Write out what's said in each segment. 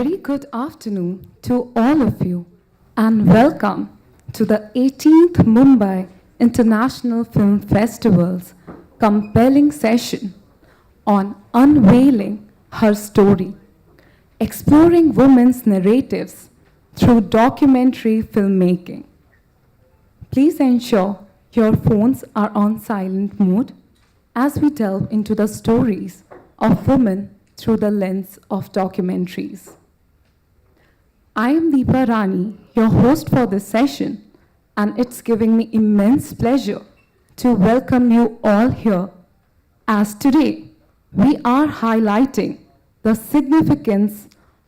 very good afternoon to all of you, and welcome to the 18th Mumbai International Film Festival's compelling session on Unveiling Herstory, exploring women's narratives through documentary filmmaking. Please ensure your phones are on silent mode as we delve into the stories of women through the lens of documentaries. I am Deepa Rani, your host for this session, and it's giving me immense pleasure to welcome you all here, as today we are highlighting the significance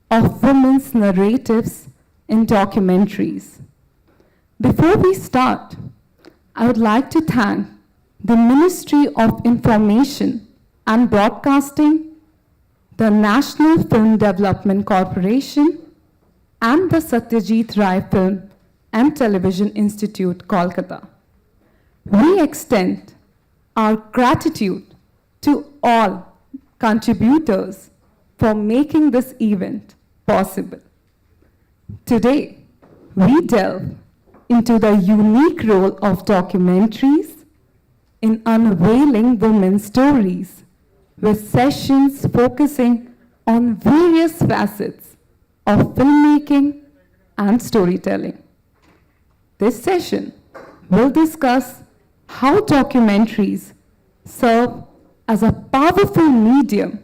of women's narratives in documentaries. Before we start, I would like to thank the Ministry of Information and Broadcasting, the National Film Development Corporation, and the Satyajit Ray Film and Television Institute, Kolkata. We extend our gratitude to all contributors for making this event possible. Today, we delve into the unique role of documentaries in unveiling women's stories, with sessions focusing on various facets of filmmaking and storytelling. This session will discuss how documentaries serve as a powerful medium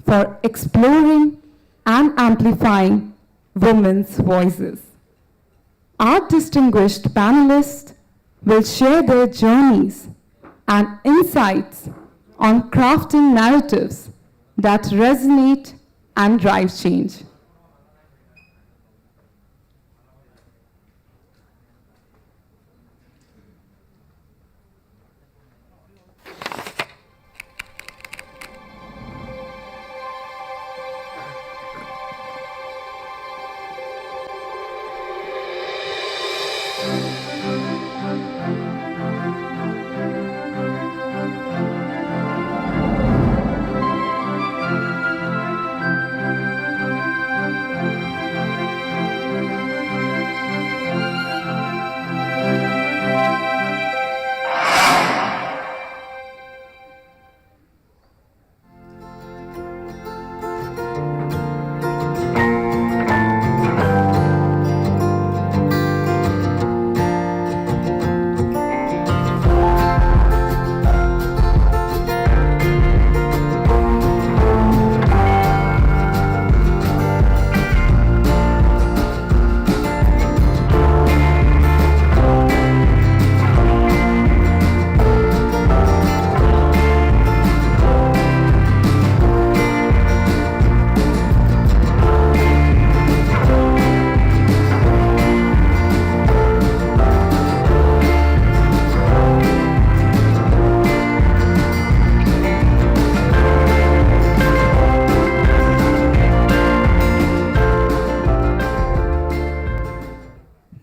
for exploring and amplifying women's voices. Our distinguished panelists will share their journeys and insights on crafting narratives that resonate and drive change.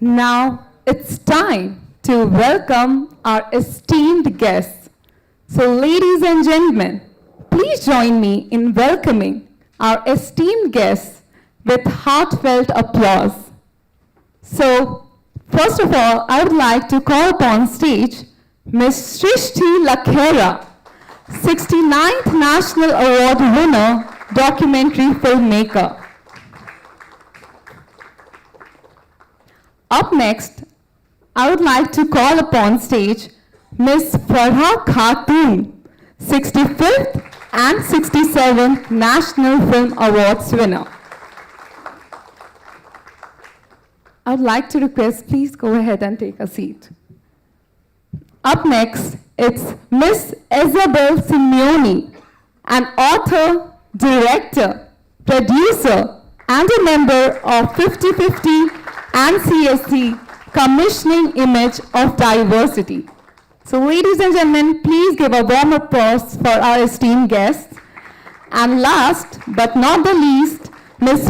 Now it's time to welcome our esteemed guests. So ladies and gentlemen, please join me in welcoming our esteemed guests with heartfelt applause. So first of all, I would like to call upon stage Ms. Srishti Lakhere, 69th National Award winner, documentary filmmaker. Up next, I would like to call upon stage Ms. Farha Khatun, 65th and 67th National Film Awards winner. I would like to request, please go ahead and take a seat. Up next, it's Ms. Isabelle Simeoni, an author, director, producer, and a member of 50/50 and CSC, Commissioning Image of Diversity. So ladies and gentlemen, please give a warm applause for our esteemed guests. And last but not the least, Ms.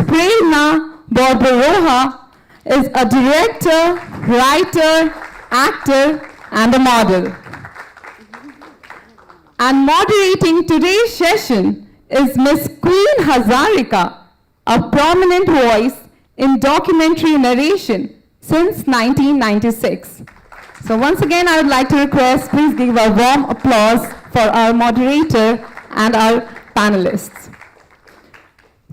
Barbarooah is a director, writer, actor, and a model. And moderating today's session is Ms. Queen Hazarika, a prominent voice in documentary narration since 1996. So once again, I would like to request, please give a warm applause for our moderator and our panelists.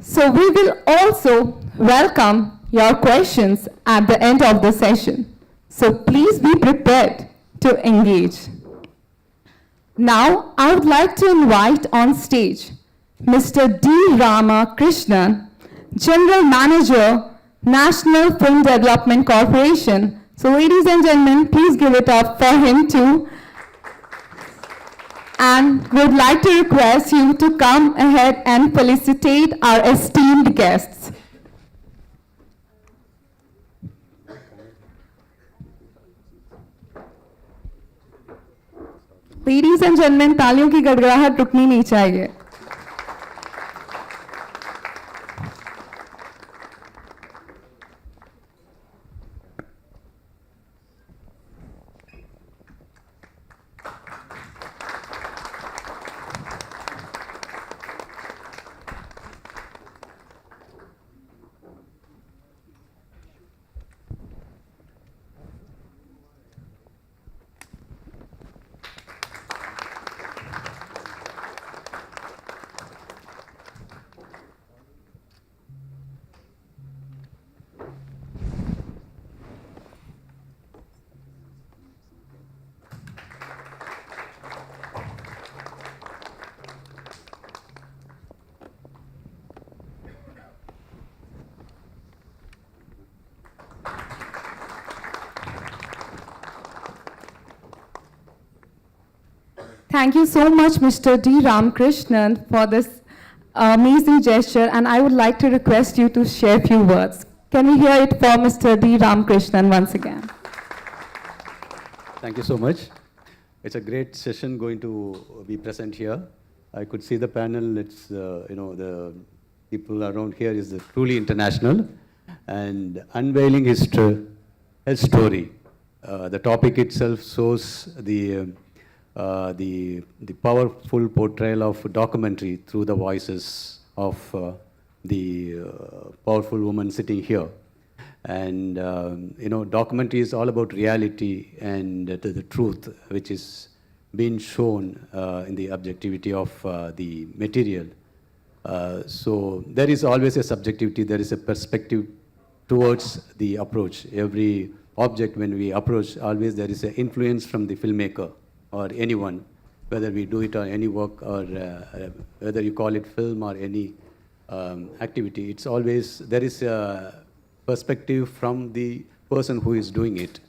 So we will also welcome your questions at the end of the session. So please be prepared to engage. Now, I would like to invite on stage Mr. D. Ramakrishnan, General Manager, National Film Development Corporation. So ladies and gentlemen, please give it up for him too. And would like to request you to come ahead and felicitate our esteemed guests. Ladies and gentlemen, तालियों की गड़गड़ाहट रुकनी नहीं चाहिए. Thank you so much, Mr. D. Ramakrishnan, for this amazing gesture, and I would like to request you to share a few words. Can we hear it for Mr. D. Ramakrishnan once again? Thank you so much. It's a great session going to be present here. I could see the panel. It's, the people around here is truly international. And Unveiling Herstory. The topic itself shows the powerful portrayal of documentary through the voices of the powerful woman sitting here. And documentary is all about reality and the truth, which is being shown in the objectivity of the material. So there is always a subjectivity, there is a perspective towards the approach. Every object when we approach, always there is an influence from the filmmaker or anyone, whether we do it on any work or whether you call it film or any activity. It's always, there is a perspective from the person who is doing it.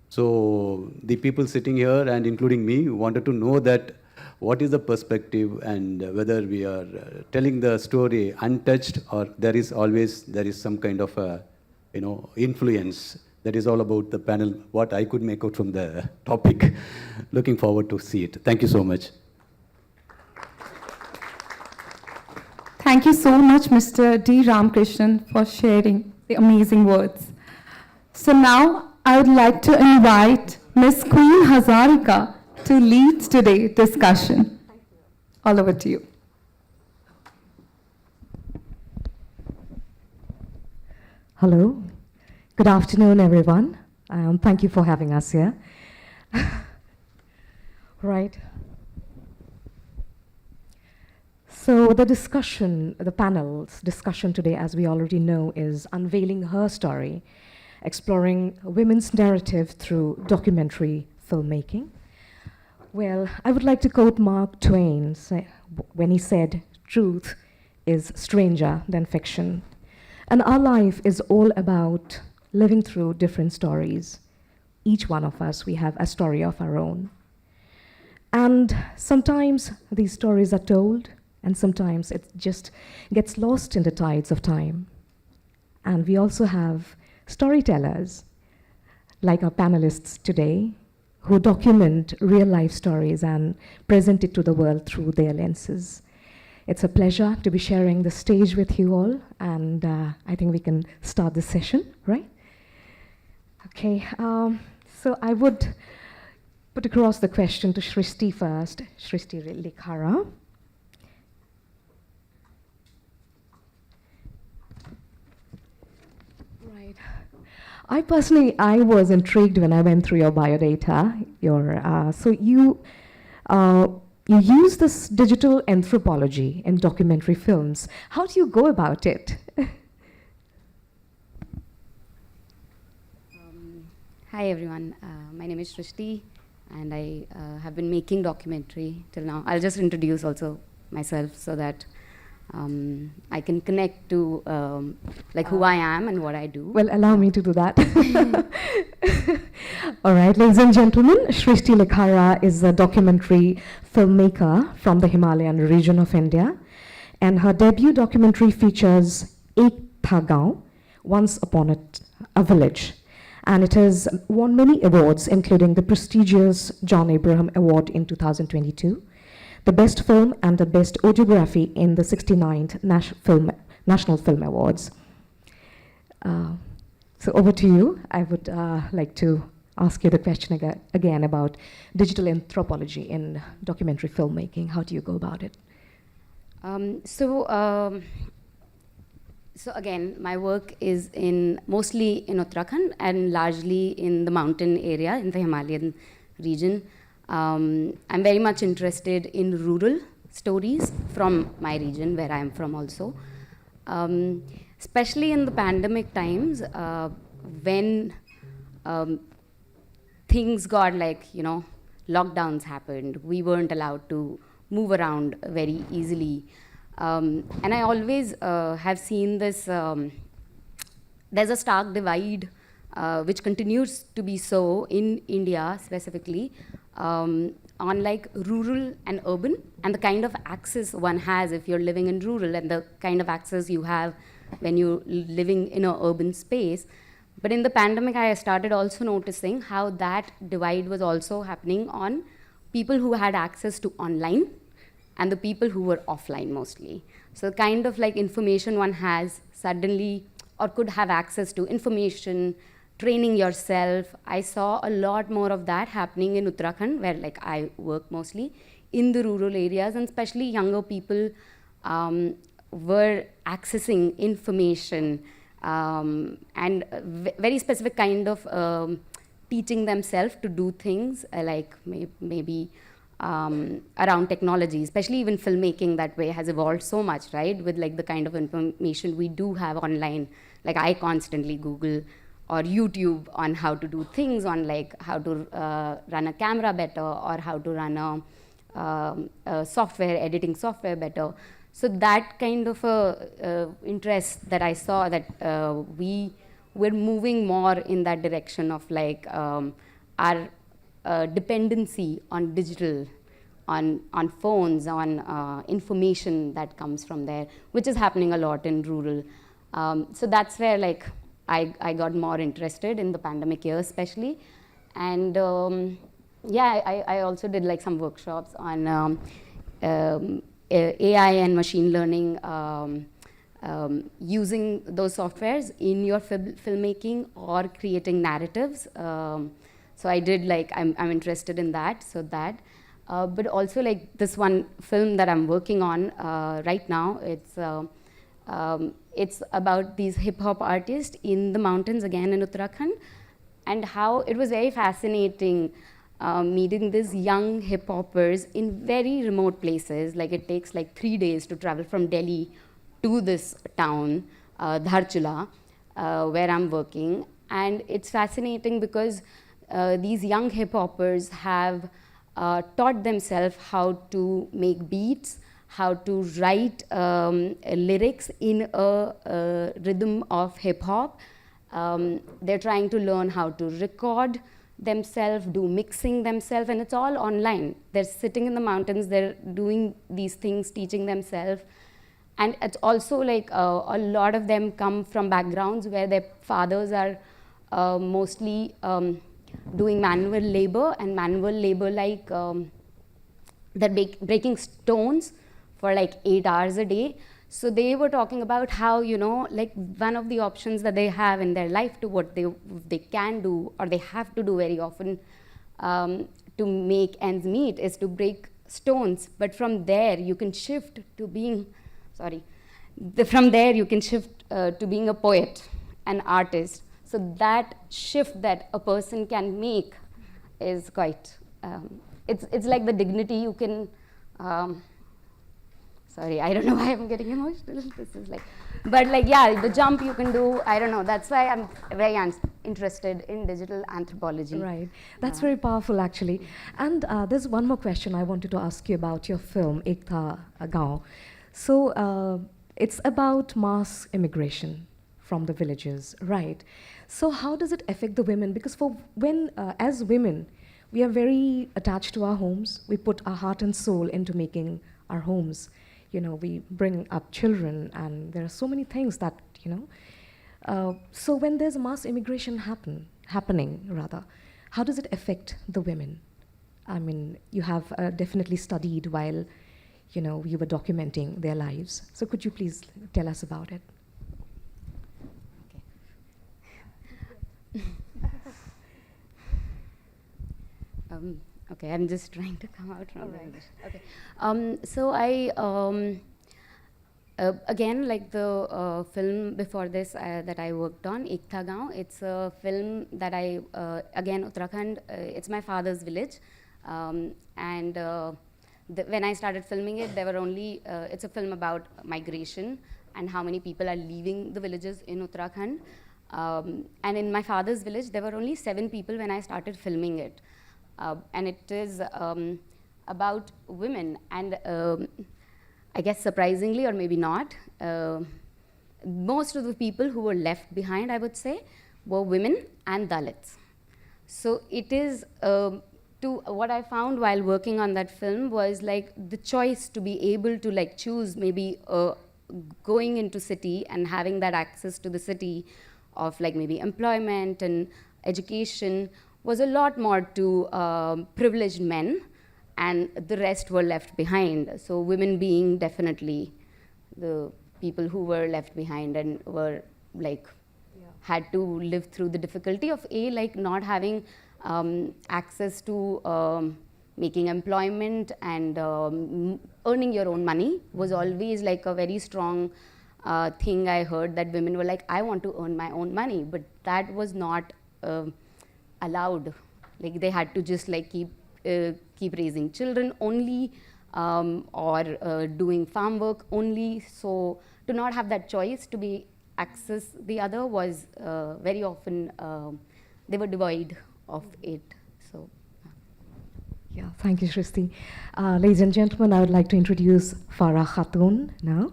So the people sitting here and including me wanted to know that what is the perspective and whether we are telling the story untouched or there is some kind of influence. That is all about the panel, what I could make out from the topic. Looking forward to see it. Thank you so much. Thank you so much, Mr. D. Ramakrishnan, for sharing the amazing words. So now I would like to invite Ms. Queen Hazarika to lead today's discussion. All over to you. Hello. Good afternoon, everyone. Thank you for having us here. Right. So the panel's discussion today, as we already know, is Unveiling Herstory, exploring women's narrative through documentary filmmaking. Well, I would like to quote Mark Twain when he said, "Truth is stranger than fiction." And our life is all about living through different stories. Each one of us, we have a story of our own. And sometimes these stories are told, and sometimes it just gets lost in the tides of time. And we also have storytellers, like our panelists today, who document real-life stories and present it to the world through their lenses. It's a pleasure to be sharing the stage with you all, and I think we can start the session, right? Okay, so I would put across the question to Srishti first, Srishti Lakhere. Right. I personally, I was intrigued when I went through your biodata. So you use this digital anthropology in documentary films. How do you go about it? Hi everyone, my name is Srishti and I have been making documentary till now. I'll just introduce also myself so that I can connect to who I am and what I do. Well, allow me to do that. All right, ladies and gentlemen, Srishti Lakhere is a documentary filmmaker from the Himalayan region of India, and her debut documentary features Ek Tha Gaon, Once Upon a Village, and it has won many awards, including the prestigious John Abraham Award in 2022, the Best Film and the Best Audiography in the 69th National Film Awards. So over to you. I would like to ask you the question again about digital anthropology in documentary filmmaking. How do you go about it? So again, my work is mostly in Uttarakhand and largely in the mountain area, in the Himalayan region. I'm very much interested in rural stories from my region, where I am from also. Especially in the pandemic times, when things got lockdowns happened, we weren't allowed to move around very easily. And I always have seen this, there's a stark divide which continues to be so in India specifically, on rural and urban, and the kind of access one has if you're living in rural and the kind of access you have when you're living in an urban space. But in the pandemic, I started also noticing how that divide was also happening on people who had access to online and the people who were offline mostly. So the kind of information one has suddenly, or could have access to information, training yourself. I saw a lot more of that happening in Uttarakhand, where I work mostly, in the rural areas, and especially younger people were accessing information and very specific kind of teaching themselves to do things maybe around technology, especially even filmmaking that way has evolved so much, right? With the kind of information we do have online. I constantly Google or YouTube on how to do things, on how to run a camera better, or how to run a software, editing software better. So that kind of interest that I saw, that we were moving more in that direction of our dependency on digital, on phones, on information that comes from there, which is happening a lot in rural. So that's where I got more interested in the pandemic year especially. And I also did some workshops on AI and machine learning, using those softwares in your filmmaking or creating narratives. So I did I'm interested in that, so that. But also this one film that I'm working on right now, it's about these hip-hop artists in the mountains, again in Uttarakhand, and how it was very fascinating meeting these young hip-hoppers in very remote places. It takes 3 days to travel from Delhi to this town, Dharchula, where I'm working. And it's fascinating because these young hip-hoppers have taught themselves how to make beats, how to write lyrics in a rhythm of hip-hop. They're trying to learn how to record themselves, do mixing themselves, and it's all online. They're sitting in the mountains, they're doing these things, teaching themselves. And it's also a lot of them come from backgrounds where their fathers are mostly doing manual labor, and manual labor they're breaking stones for 8 hours a day. So they were talking about how, one of the options that they have in their life to what they can do, or they have to do very often to make ends meet, is to break stones. But from there, you can shift to being, from there you can shift to being a poet. an artist. So that shift that a person can make is quite, it's like the dignity you can, sorry, I don't know why I'm getting emotional. This is like, but like, yeah, the jump you can do, I don't know. That's why I'm very interested in digital anthropology. Right. That's very powerful, actually. And there's one more question I wanted to ask you about your film, Ekta Gaon. So it's about mass immigration from the villages, right? So how does it affect the women? Because as women, we are very attached to our homes. We put our heart and soul into making our homes. You know, we bring up children, and there are so many things that, so when there's mass immigration happening, how does it affect the women? I mean, you have definitely studied while, you were documenting their lives. So could you please tell us about it? Okay, I'm just trying to come out from English. Okay. So I, again, like the film before this that I worked on, Ekta Gaon, it's a film that I, again, Uttarakhand, it's my father's village. And when I started filming it, there were only, it's a film about migration and how many people are leaving the villages in Uttarakhand. And in my father's village, there were only 7 people when I started filming it. And it is about women, and I guess surprisingly, or maybe not, most of the people who were left behind, I would say, were women and Dalits. So it is, what I found while working on that film was like the choice to be able to like choose maybe going into city and having that access to the city of like maybe employment and education was a lot more to privileged men, and the rest were left behind. So women being definitely the people who were left behind and were like, had to live through the difficulty of like not having access to making employment and earning your own money was always like a very strong thing I heard, that women were like, I want to earn my own money, but that was not allowed. Like they had to just like keep raising children only, or doing farm work only. So to not have that choice to be access the other was very often they were devoid of it. So yeah, thank you, Srishti. Ladies and gentlemen, I would like to introduce Farha Khatun now.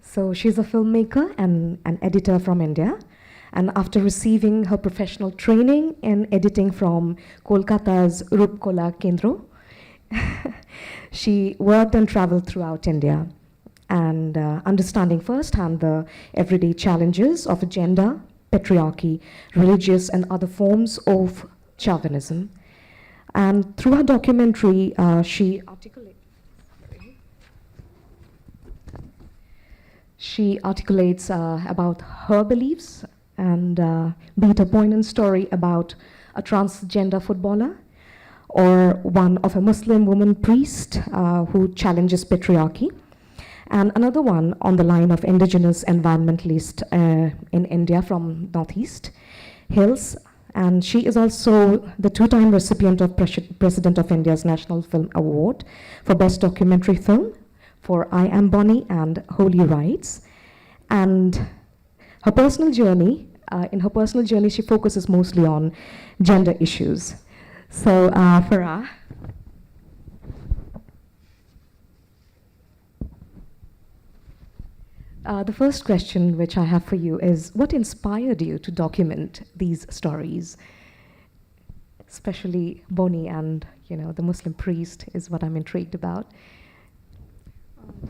So she's a filmmaker and an editor from India. And after receiving her professional training in editing from Kolkata's Rupkola Kendro, she worked and traveled throughout India, and understanding firsthand the everyday challenges of gender, patriarchy, religious and other forms of chauvinism. And through her documentary, she articulates about her beliefs, and be it a poignant story about a transgender footballer, or one of a Muslim woman priest who challenges patriarchy, and another one on the line of indigenous environmentalist in India from Northeast Hills. And she is also the 2-time recipient of President of India's National Film Award for Best Documentary Film for I Am Bonnie and Holy Rights. And her personal journey, in her personal journey, she focuses mostly on gender issues. So, Farha. The first question which I have for you is, what inspired you to document these stories? Especially Bonnie and, the Muslim priest is what I'm intrigued about.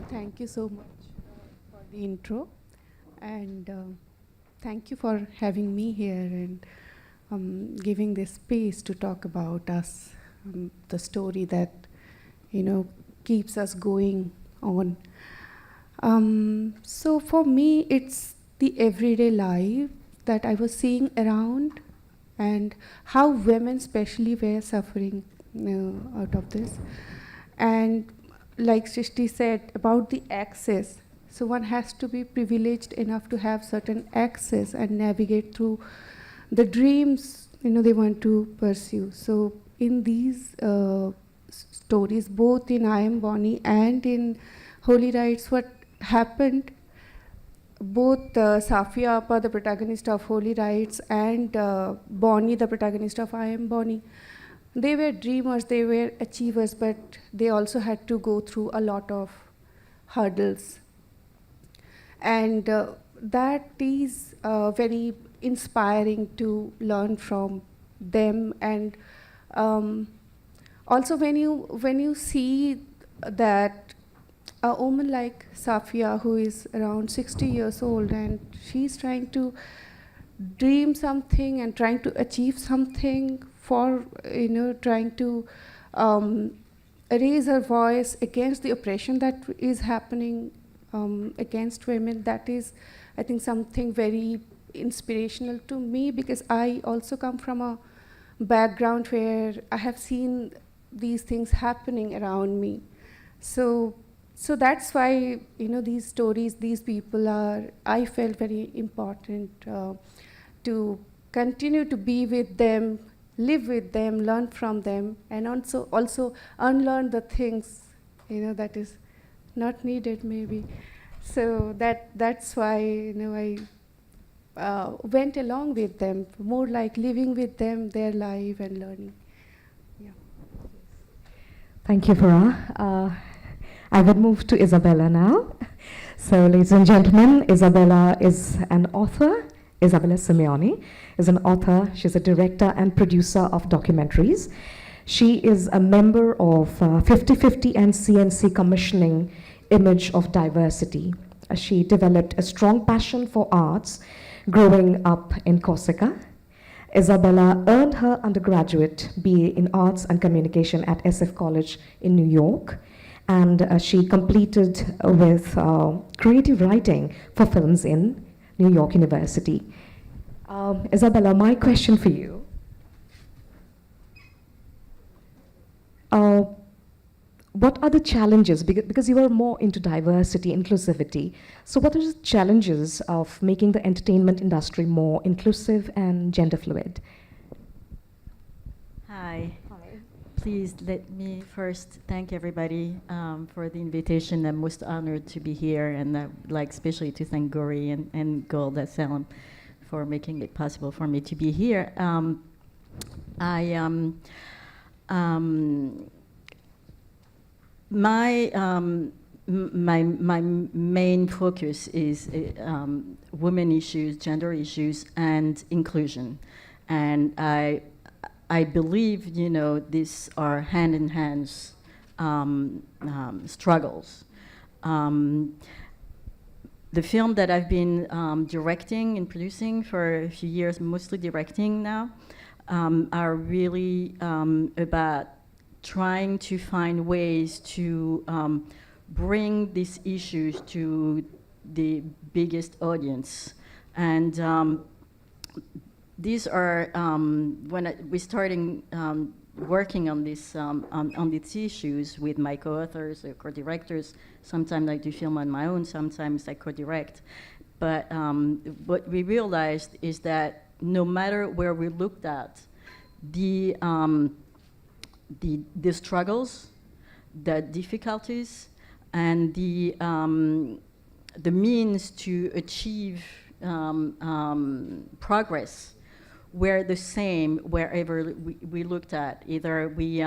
Thank you so much for the intro, and thank you for having me here and giving this space to talk about us, the story that keeps us going on. So for me, it's the everyday life that I was seeing around, and how women especially were suffering out of this. And like Srishti said about the access, So one has to be privileged enough to have certain access and navigate through the dreams they want to pursue. So in these stories, both in I Am Bonnie and in Holy Rites, what happened, both Safia Appa, the protagonist of Holy Rites, and Bonnie, the protagonist of I Am Bonnie, they were dreamers, they were achievers, but they also had to go through a lot of hurdles. And that is very inspiring to learn from them. And also when you see that a woman like Safia, who is around 60 years old, and she's trying to dream something and trying to achieve something for, trying to raise her voice against the oppression that is happening against women, that is, I think, something very inspirational to me, because I also come from a background where I have seen these things happening around me. So that's why, these stories, these people are, I felt very important to continue to be with them, live with them, learn from them, and also unlearn the things, that is not needed maybe. So that's why, I went along with them, more like living with them, their life and learning. Yeah. Thank you, Farha. I would move to Isabella now. So, ladies and gentlemen, Isabella is an author. Isabelle Simeoni is an author. She's a director and producer of documentaries. She is a member of 50/50 and CNC Commissioning Image of Diversity. She developed a strong passion for arts growing up in Corsica. Isabella earned her undergraduate BA in Arts and Communication at SF College in New York, and she completed with creative writing for films in New York University. Isabella, my question for you. What are the challenges, because you are more into diversity, inclusivity, so what are the challenges of making the entertainment industry more inclusive and gender fluid? Hi. Please let me first thank everybody for the invitation. I'm most honored to be here, and I'd like especially to thank Gori and Golda Salem for making it possible for me to be here. My main focus is women issues, gender issues, and inclusion, and I believe these are hand-in-hand struggles. The film that I've been directing and producing for a few years, mostly directing now, are really about trying to find ways to bring these issues to the biggest audience. And these are, when we started working on this on these issues with my co-authors or co-directors. Sometimes I do film on my own, sometimes I co-direct. But what we realized is that no matter where we looked at, the struggles, the difficulties, and the means to achieve progress were the same wherever we looked at. Either we,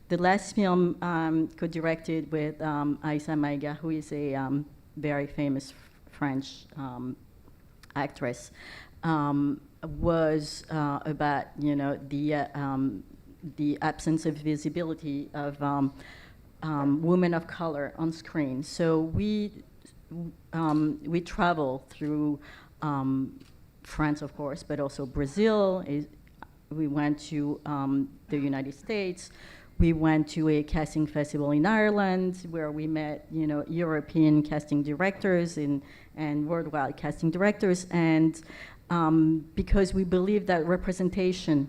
the last film co-directed with Aïssa Maïga, who is a very famous French actress, was about the absence of visibility of women of color on screen. So we travel through France, of course, but also Brazil. We went to the United States. We went to a casting festival in Ireland where we met, European casting directors and worldwide casting directors. And because we believe that representation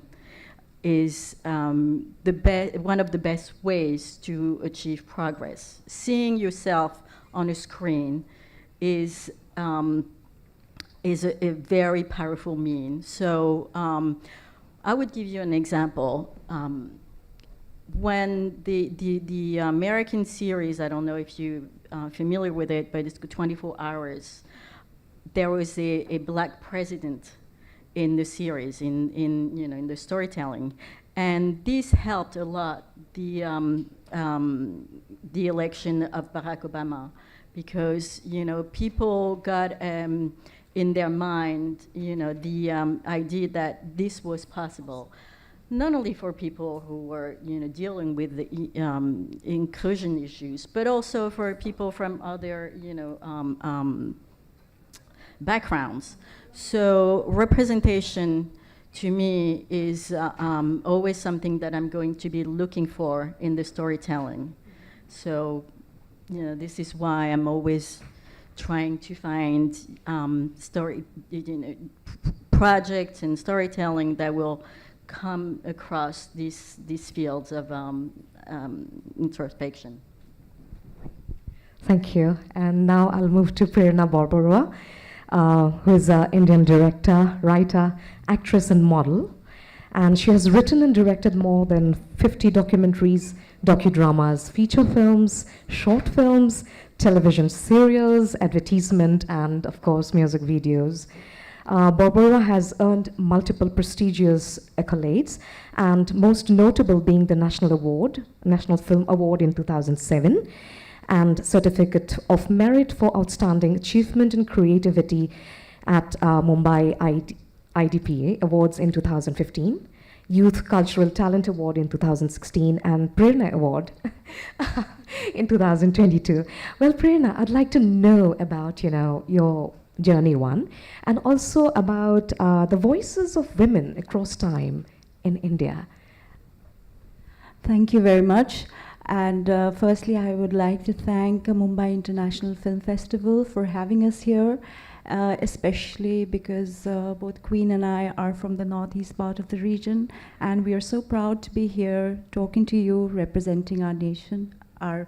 is one of the best ways to achieve progress. Seeing yourself on a screen is a very powerful means. So I would give you an example. When the American series, I don't know if you're familiar with it, but it's 24 Hours, there was a black president in the series, in the storytelling. And this helped a lot the election of Barack Obama, because people got in their mind the idea that this was possible, not only for people who were dealing with the inclusion issues, but also for people from other backgrounds. So representation, to me, is always something that I'm going to be looking for in the storytelling. So, this is why I'm always trying to find projects and storytelling that will come across these fields of introspection. Thank you. And now I'll move to Prerna Barbarooah, who is an Indian director, writer, actress, and model. And she has written and directed more than 50 documentaries, docudramas, feature films, short films, television serials, advertisement, and of course, music videos. Barbarooah has earned multiple prestigious accolades, and most notable being the National Film Award in 2007, and Certificate of Merit for Outstanding Achievement in Creativity at Mumbai IDPA Awards in 2015, Youth Cultural Talent Award in 2016, and Prerna Award in 2022. Well, Prerna, I'd like to know about, your journey one, and also about the voices of women across time in India. Thank you very much. And firstly, I would like to thank Mumbai International Film Festival for having us here, especially because both Queen and I are from the northeast part of the region, and we are so proud to be here talking to you, representing our nation, our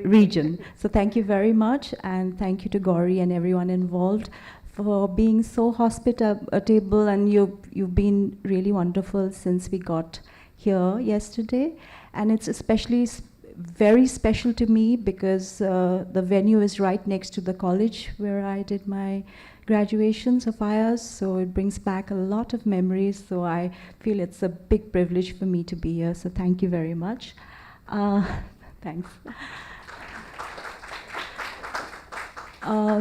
region. So thank you very much, and thank you to Gauri and everyone involved for being so hospitable, and you've been really wonderful since we got here yesterday. And it's especially very special to me because the venue is right next to the college where I did my graduation, Sophia's, so it brings back a lot of memories. So I feel it's a big privilege for me to be here. So thank you very much. Thanks.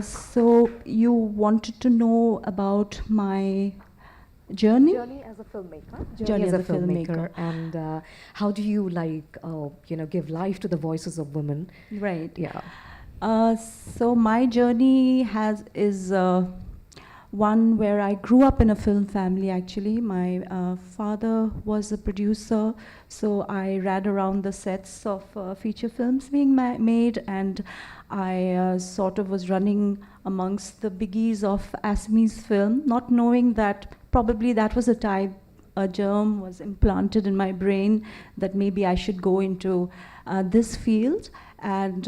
So you wanted to know about my journey As a filmmaker. Journey as a filmmaker. And how do you give life to the voices of women? Right. Yeah. So my journey is one where I grew up in a film family, actually. My father was a producer, so I ran around the sets of feature films being made, and I sort of was running amongst the biggies of Assamese film, not knowing that probably that was a time a germ was implanted in my brain that maybe I should go into this field. And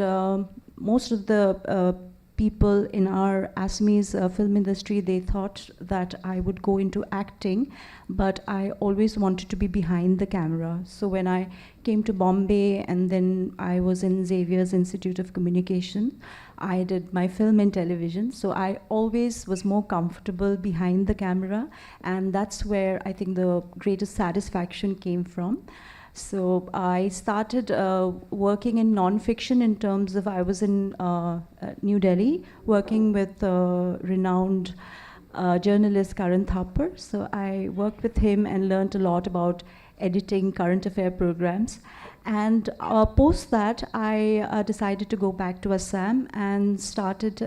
most of the people in our Assamese film industry, they thought that I would go into acting, but I always wanted to be behind the camera. So when I came to Bombay and then I was in Xavier's Institute of Communication, I did my film and television. So I always was more comfortable behind the camera, and that's where I think the greatest satisfaction came from. So I started working in non-fiction in terms of I was in New Delhi working with renowned journalist Karan Thapar. So I worked with him and learned a lot about editing current affair programs. And post that, I decided to go back to Assam and started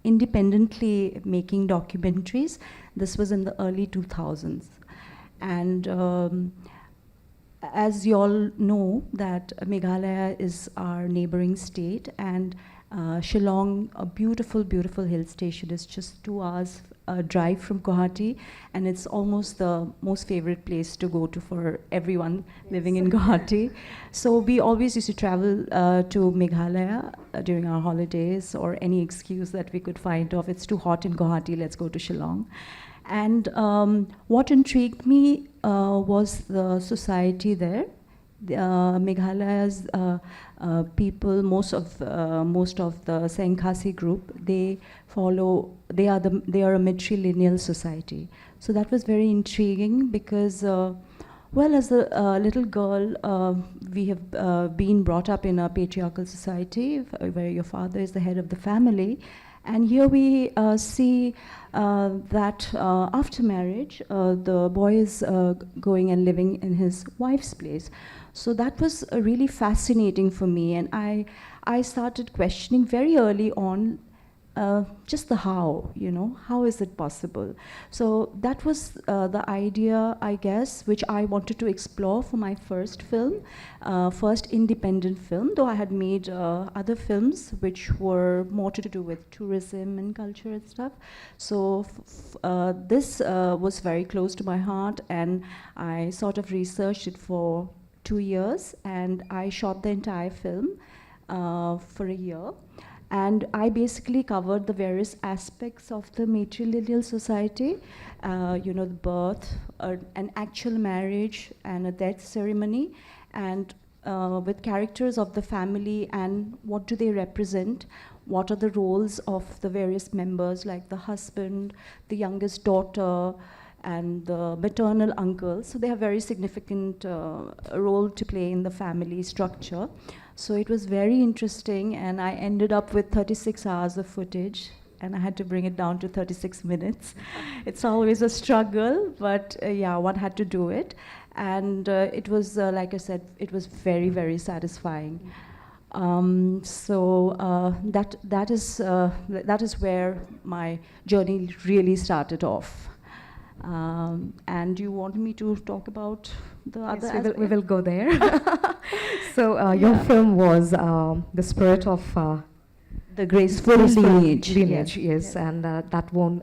independently making documentaries. This was in the early 2000s. And as you all know, that Meghalaya is our neighboring state, and Shillong, a beautiful, beautiful hill station, is just 2 hours drive from Guwahati, and it's almost the most favorite place to go to for everyone living in Guwahati. So we always used to travel to Meghalaya during our holidays, or any excuse that we could find of it's too hot in Guwahati, let's go to Shillong. And what intrigued me was the society there. Meghalaya's people, most of the Senkhasi group, they are a matrilineal society. So that was very intriguing because, well, as a little girl, we have been brought up in a patriarchal society where your father is the head of the family. And here we see that after marriage, the boy is going and living in his wife's place. So that was really fascinating for me, and I started questioning very early on just the how, how is it possible? So that was the idea, I guess, which I wanted to explore for my first film, first independent film, though I had made other films which were more to do with tourism and culture and stuff. So this was very close to my heart, and I sort of researched it for 2 years, and I shot the entire film for a year. And I basically covered the various aspects of the matrilineal society, the birth, an actual marriage, and a death ceremony, and with characters of the family and what do they represent, what are the roles of the various members, like the husband, the youngest daughter, and the maternal uncle. So they have very significant role to play in the family structure. So it was very interesting, and I ended up with 36 hours of footage, and I had to bring it down to 36 minutes. It's always a struggle, but yeah, one had to do it. And it was, like I said, it was very, very satisfying. That is where my journey really started off. And you want me to talk about the other aspect? We will go there. So your film was The Spirit of the Graceful Lineage. Yes. And that won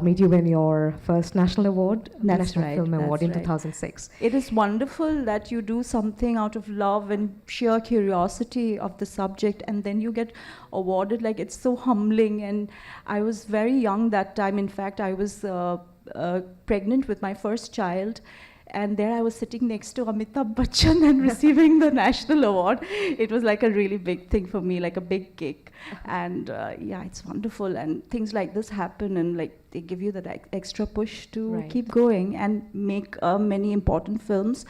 made you win your first national award, National Film Award in 2006. It is wonderful that you do something out of love and sheer curiosity of the subject, and then you get awarded. Like, it's so humbling. And I was very young that time. In fact, I was pregnant with my first child, and there I was sitting next to Amitabh Bachchan and receiving the national award. It was like a really big thing for me, like a big kick. And yeah, it's wonderful. And things like this happen, and like they give you that extra push to keep going and make many important films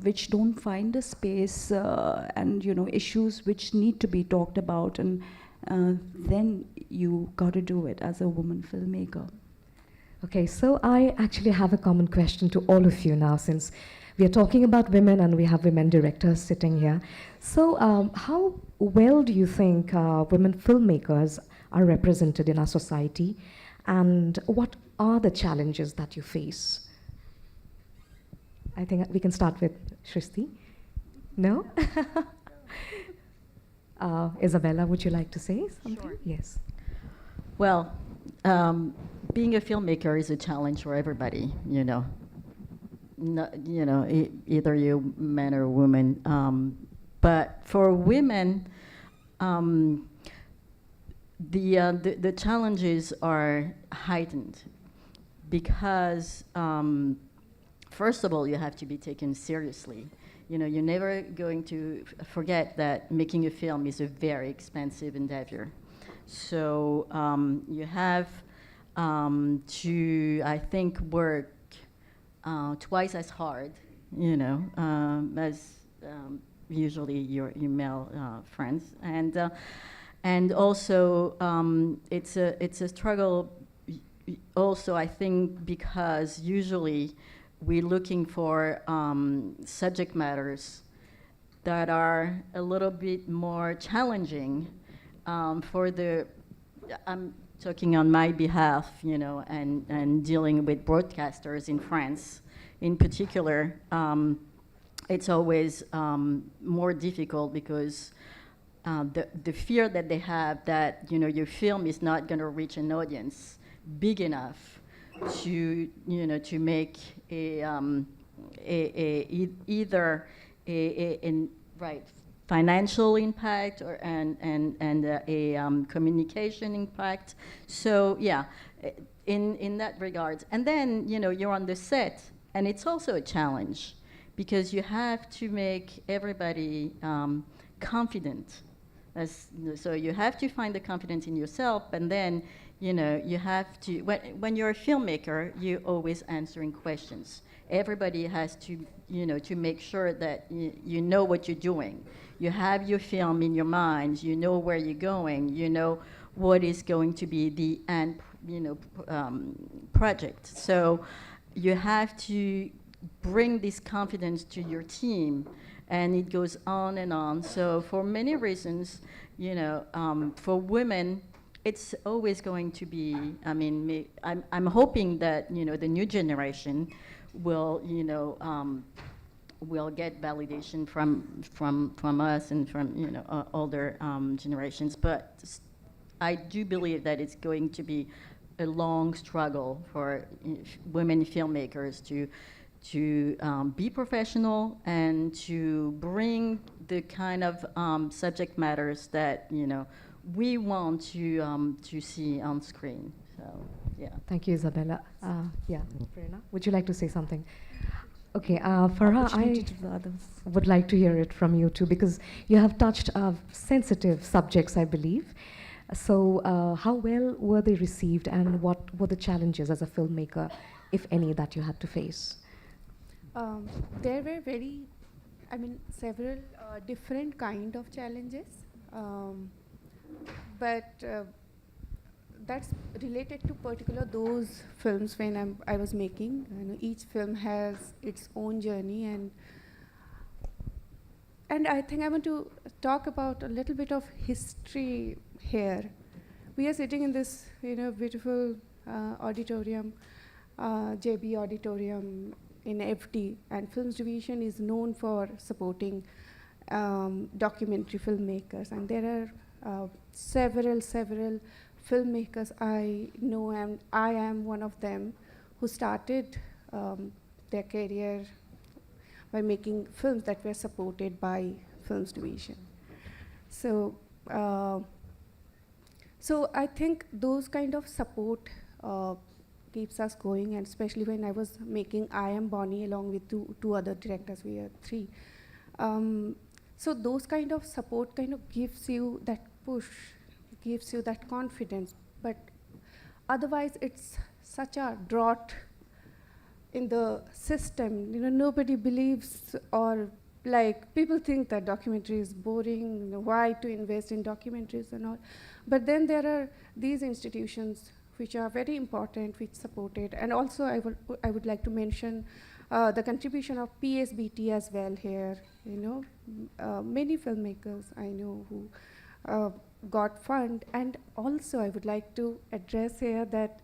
which don't find a space, and issues which need to be talked about. And then you got to do it as a woman filmmaker. Okay, so I actually have a common question to all of you now, since we are talking about women and we have women directors sitting here. So how well do you think women filmmakers are represented in our society, and what are the challenges that you face? I think we can start with Srishti. No? Isabella, would you like to say something? Sure. Yes. Well, being a filmmaker is a challenge for everybody, either you men or women. But for women, the challenges are heightened because, first of all, you have to be taken seriously. You're never going to forget that making a film is a very expensive endeavor. So you have to, I think, work twice as hard, as usually your male friends, and also it's a struggle. Also, I think, because usually we're looking for subject matters that are a little bit more challenging for the. I'm talking on my behalf, and dealing with broadcasters in France, in particular. It's always more difficult because the fear that they have that, you know, your film is not going to reach an audience big enough to, you know, to make either right financial impact or and a communication impact. So yeah, in that regard. And then, you know, you're on the set, and it's also a challenge because you have to make everybody confident. So you have to find the confidence in yourself, and then, you know, you have to, when you're a filmmaker, you're always answering questions. Everybody has to, you know, to make sure that you know what you're doing. You have your film in your mind, you know where you're going, you know what is going to be the end, you know, project. So you have to bring this confidence to your team, and it goes on and on. So for many reasons, you know, for women, it's always going to be, I mean, I'm hoping that, you know, the new generation will, you know, will get validation from us and from, you know, older generations. But I do believe that it's going to be a long struggle for women filmmakers to be professional and to bring the kind of subject matters that, you know, we want to see on screen. So yeah. Thank you, Isabella. Yeah, Prerna, would you like to say something? Okay, Farha, I would like to hear it from you too, because you have touched sensitive subjects, I believe. So how well were they received, and what were the challenges as a filmmaker, if any, that you had to face? There were several different kind of challenges, but that's related to particular those films when I was making. You know, each film has its own journey, and I think I want to talk about a little bit of history here. We are sitting in this, you know, beautiful auditorium, JB Auditorium in FD, and Films Division is known for supporting documentary filmmakers, and there are several filmmakers I know, and I am one of them, who started their career by making films that were supported by Films Division. So so I think those kind of support keeps us going, and especially when I was making I Am Bonnie along with two other directors, we are three. So those kind of support kind of gives you that push, gives you that confidence, but otherwise it's such a drought in the system. You know, nobody believes, or like people think that documentary is boring, you know, why to invest in documentaries and all. But then there are these institutions which are very important, which supported, and also I would like to mention the contribution of PSBT as well here. You know, many filmmakers I know who got fund, and also I would like to address here that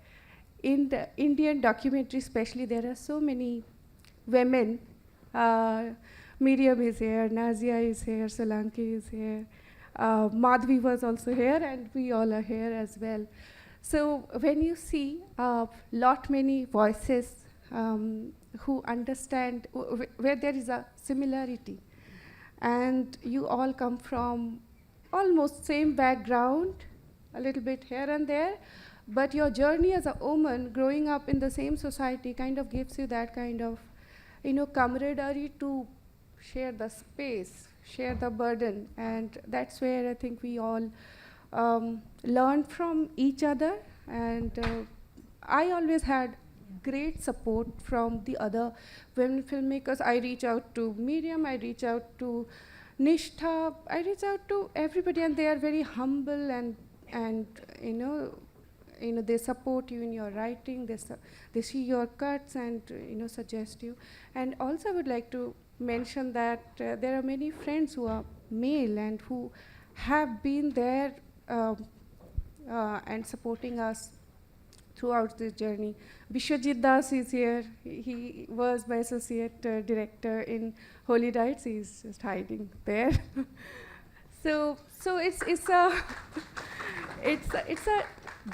in the Indian documentary especially, there are so many women. Miriam is here, Nazia is here, Solanki is here, Madhvi was also here, and we all are here as well. So when you see many voices who understand where there is a similarity, and you all come from almost same background, a little bit here and there, but your journey as a woman growing up in the same society kind of gives you that kind of, you know, camaraderie to share the space, share the burden, and that's where I think we all learn from each other. And I always had great support from the other women filmmakers. I reach out to Miriam, I reach out to Nishtha, I reach out to everybody, and they are very humble, and you know, they support you in your writing, they see your cuts and, you know, suggest you. And also I would like to mention that there are many friends who are male and who have been there and supporting us throughout this journey. Bishwajit Das is here. He was my associate director in Holy Nights. He's just hiding there. So it's a it's a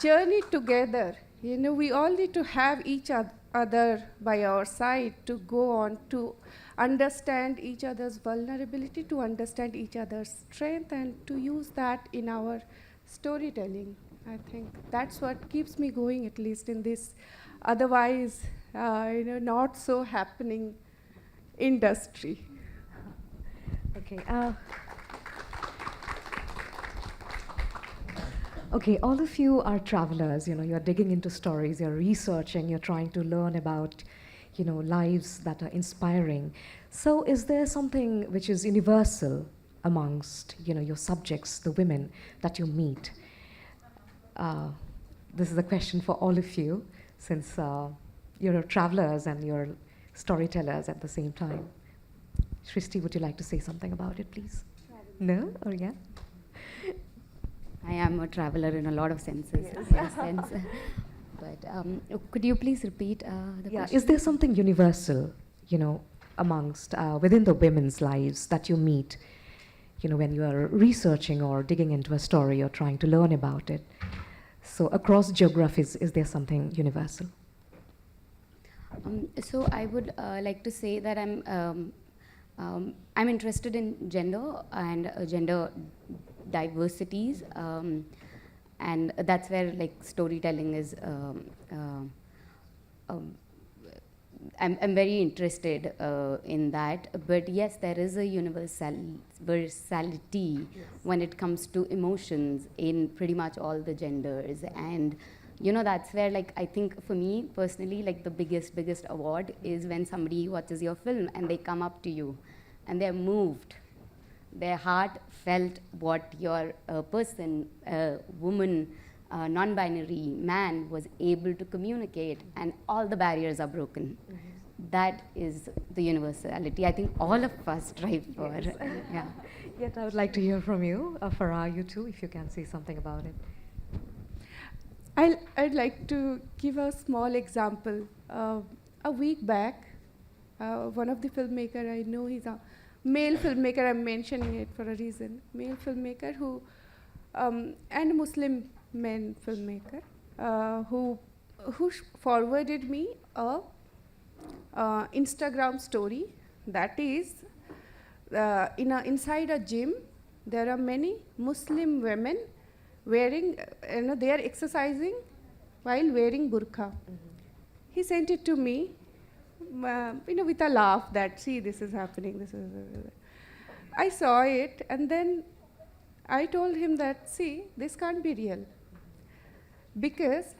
journey together. You know, we all need to have each other by our side to go on to understand each other's vulnerability, to understand each other's strength, and to use that in our storytelling. I think that's what keeps me going, at least in this otherwise, not so happening industry. Okay. Okay, all of you are travelers, you're digging into stories, you're researching, you're trying to learn about, lives that are inspiring. So is there something which is universal amongst, your subjects, the women that you meet? This is a question for all of you, since you're travelers and you're storytellers at the same time. Srishti, would you like to say something about it, please? No? Or yeah? I am a traveler in a lot of senses. Sense. But could you please repeat the question? Is there something universal, amongst, within the women's lives that you meet, when you are researching or digging into a story or trying to learn about it? So across geographies, is there something universal? So I would like to say that I'm interested in gender and gender diversities, and that's where storytelling is. I'm very interested in that. But yes, there is a universality when it comes to emotions in pretty much all the genders, and that's where I think for me personally, the biggest award is when somebody watches your film and they come up to you and they're moved. Their heart felt what your person, woman, non-binary man was able to communicate, and all the barriers are broken. That is the universality I think all of us strive for. Yes. Yeah. Yet I would like to hear from you, Farha, you too, if you can say something about it. I'd like to give a small example. A week back, one of the filmmaker I know, he's a male filmmaker, I'm mentioning it for a reason, male filmmaker who, and a Muslim man filmmaker, who forwarded me a Instagram story that is, inside a gym, there are many Muslim women wearing, they are exercising while wearing burqa. He sent it to me, with a laugh that, see, this is happening, this is. I saw it, and then I told him that, see, this can't be real. Because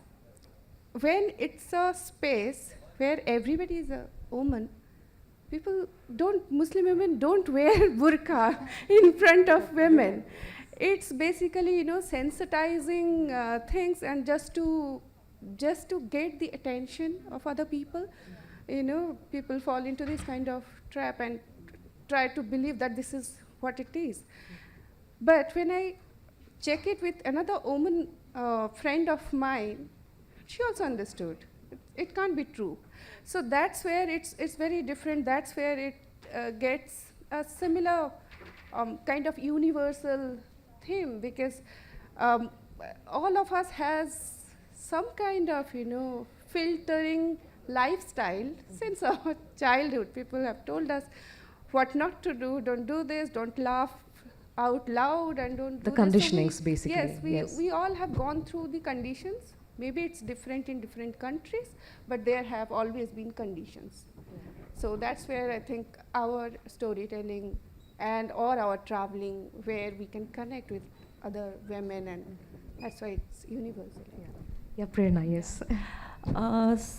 when it's a space where everybody is a woman, Muslim women don't wear burqa in front of women. It's basically, sensitizing things, and just to get the attention of other people. People fall into this kind of trap and try to believe that this is what it is. But when I check it with another woman, friend of mine, she also understood. It can't be true. So that's where it's very different. That's where it gets a similar kind of universal theme, because all of us has some kind of, filtering lifestyle since our childhood. People have told us what not to do. Don't do this. Don't laugh out loud, and don't do the conditionings, basically. Yes, we all have gone through the conditions. Maybe it's different in different countries, but there have always been conditions. So that's where I think our storytelling or our traveling, where we can connect with other women, and that's why it's universal. Yeah, Prerna, yes.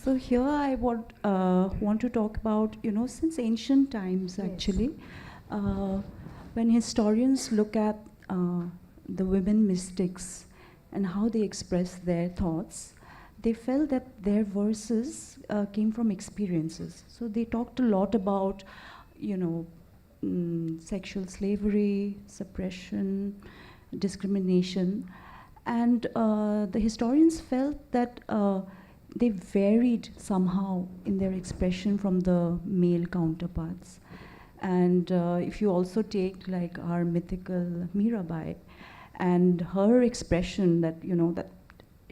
So here I want to talk about, since ancient times, actually, when historians look at the women mystics and how they express their thoughts, they felt that their verses came from experiences. So they talked a lot about, sexual slavery, suppression, discrimination, and the historians felt that they varied somehow in their expression from the male counterparts. And if you also take like our mythical Mirabai, and her expression that,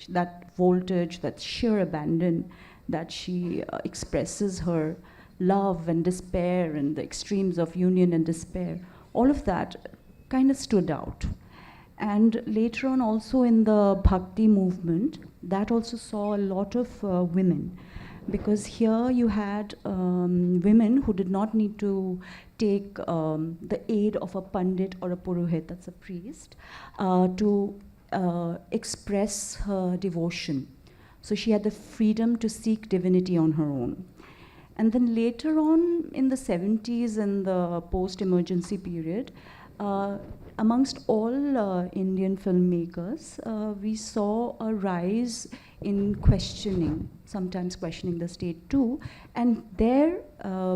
that voltage, that sheer abandon, that she expresses her love and despair and the extremes of union and despair, all of that kind of stood out. And later on also in the Bhakti movement, that also saw a lot of women, because here you had women who did not need to take the aid of a pandit or a purohit, that's a priest, to express her devotion. So she had the freedom to seek divinity on her own. And then later on in the 70s and the post-emergency period, amongst all Indian filmmakers, we saw a rise in questioning, sometimes questioning the state too. And there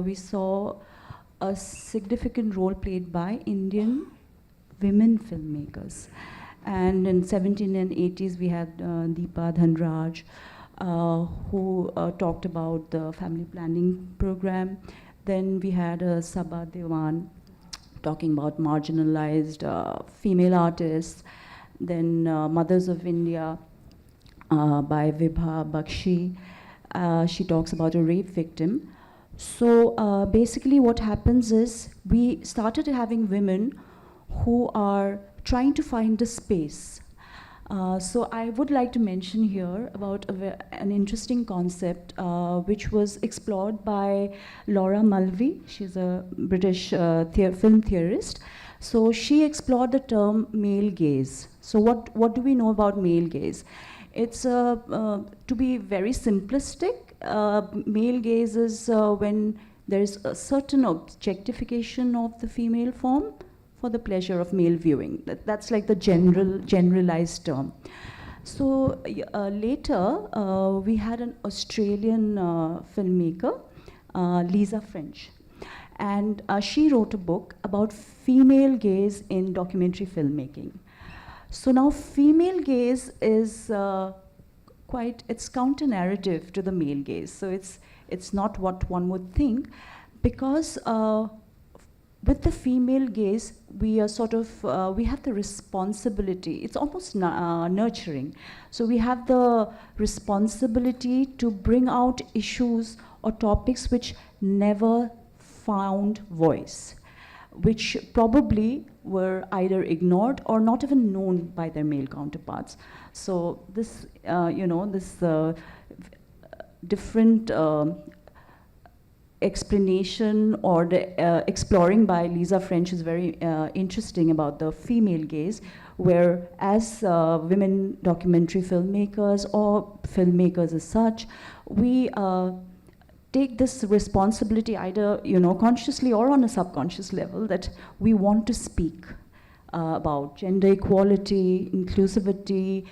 we saw a significant role played by Indian women filmmakers. And in 70s and 80s, we had Deepa Dhanraj, who talked about the family planning program. Then we had Sabha Dewan talking about marginalized female artists. Then Mothers of India by Vibha Bakshi. She talks about a rape victim. So basically what happens is we started having women who are trying to find a space. So I would like to mention here about an interesting concept which was explored by Laura Mulvey. She's a British film theorist. So she explored the term male gaze. So what do we know about male gaze? It's, to be very simplistic, male gaze is when there's a certain objectification of the female form for the pleasure of male viewing. That's like the generalized term. So later, we had an Australian filmmaker, Lisa French. And she wrote a book about female gaze in documentary filmmaking. So now female gaze is it's counter-narrative to the male gaze. So it's not what one would think, because with the female gaze, we are sort of, we have the responsibility. It's almost nurturing. So we have the responsibility to bring out issues or topics which never found voice, which probably were either ignored or not even known by their male counterparts. So this, this different explanation or the exploring by Lisa French is very interesting about the female gaze, where as women documentary filmmakers or filmmakers as such, we take this responsibility either consciously or on a subconscious level, that we want to speak about gender equality, inclusivity,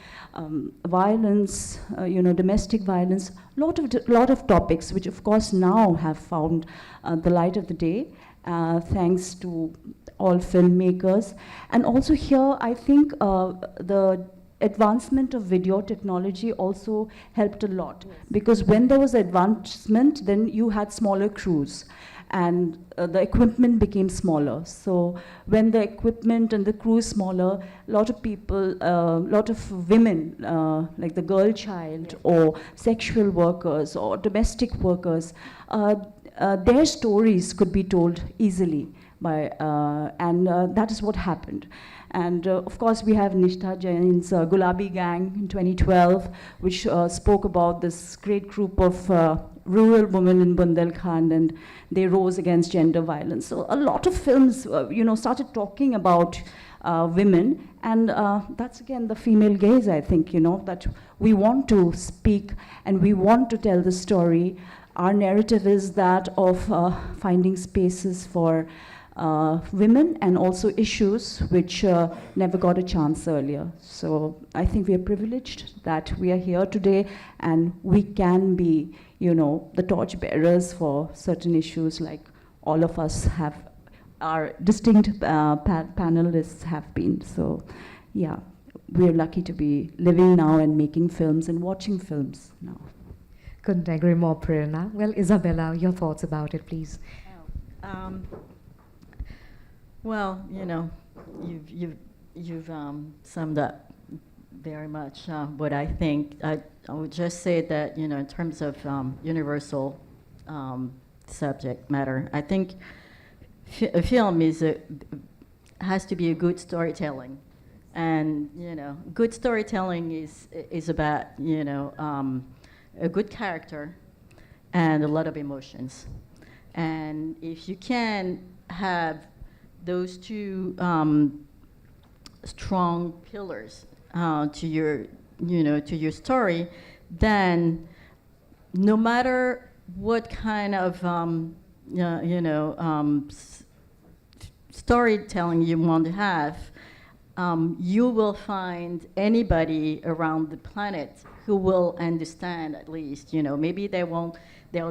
violence, domestic violence, lot of topics which of course now have found the light of the day thanks to all filmmakers. And also here I think the advancement of video technology also helped a lot, because when there was advancement, then you had smaller crews and the equipment became smaller. So when the equipment and the crew is smaller, a lot of people, a lot of women, like the girl child or sexual workers or domestic workers, their stories could be told easily by, and that is what happened. And of course, we have Nishtha Jain's Gulabi Gang in 2012, which spoke about this great group of rural women in Bundelkhand, and they rose against gender violence. So a lot of films, started talking about women, and that's again the female gaze, I think, that we want to speak and we want to tell the story. Our narrative is that of finding spaces for women and also issues which never got a chance earlier. So I think we are privileged that we are here today and we can be, the torch bearers for certain issues, like all of us have, our distinct panelists have been. So yeah, we're lucky to be living now and making films and watching films now. Couldn't agree more, Prerna. Well, Isabella, your thoughts about it, please. Well, you've summed up very much what I think. I would just say that, in terms of universal subject matter, I think a film has to be a good storytelling. And, good storytelling is about, a good character and a lot of emotions. And if you can have those two strong pillars to your story, then no matter what kind of storytelling you want to have, you will find anybody around the planet who will understand, at least. Maybe they'll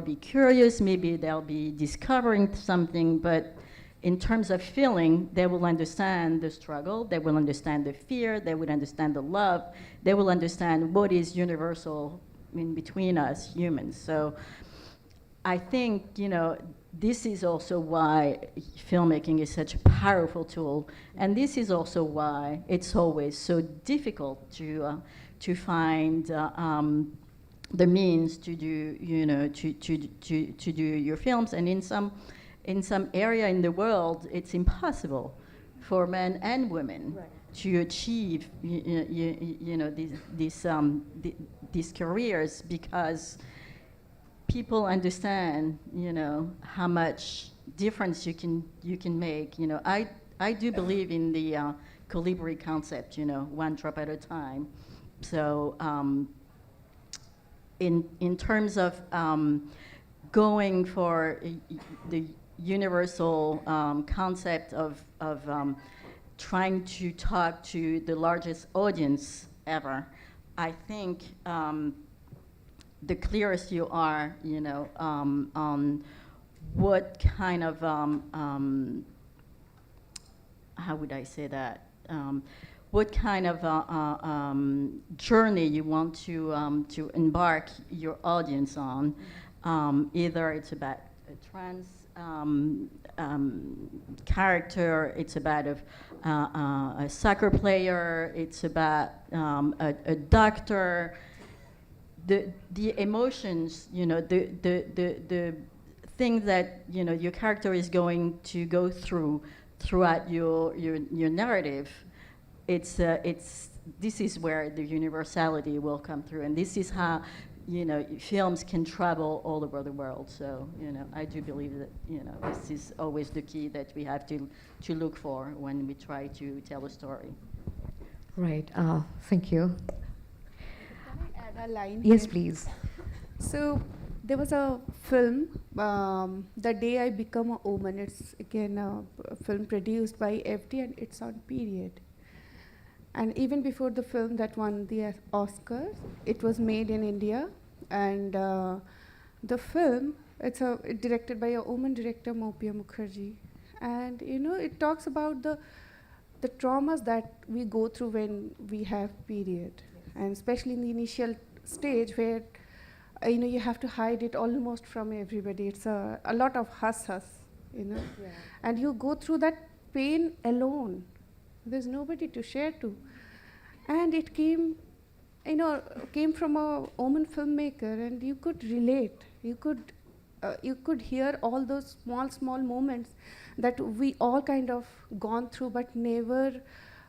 be curious, maybe they'll be discovering something, but in terms of feeling, they will understand the struggle, they will understand the fear, they will understand the love, they will understand what is universal in between us humans. So I think, this is also why filmmaking is such a powerful tool, and this is also why it's always so difficult to find the means to do, to do your films. And in some area in the world, it's impossible for men and women to achieve, these careers, because people understand, how much difference you can make. I do believe in the colibri concept, one drop at a time. So in terms of going for the universal concept of trying to talk to the largest audience ever, I think the clearest you are, on what kind of, how would I say that? What kind of journey you want to embark your audience on. Either it's about a trans character, it's about a soccer player, it's about a doctor. The emotions, the thing that your character is going to go throughout your narrative, this is where the universality will come through, and this is how films can travel all over the world. So I do believe that this is always the key that we have to look for when we try to tell a story. Right. Thank you. Can I add a line? Yes, here? please. So there was a film, The Day I Become a Woman. It's again a film produced by FD, and it's on period. And even before the film that won the Oscars, it was made in India. And the film, it's directed by a woman director, Mopia Mukherjee. And it talks about the traumas that we go through when we have period. Yes. And especially in the initial stage where you have to hide it almost from everybody. It's a lot of huss, Yeah. And you go through that pain alone. There's nobody to share to. And it came from a woman filmmaker, and you could relate. You could hear all those small moments that we all kind of gone through, but never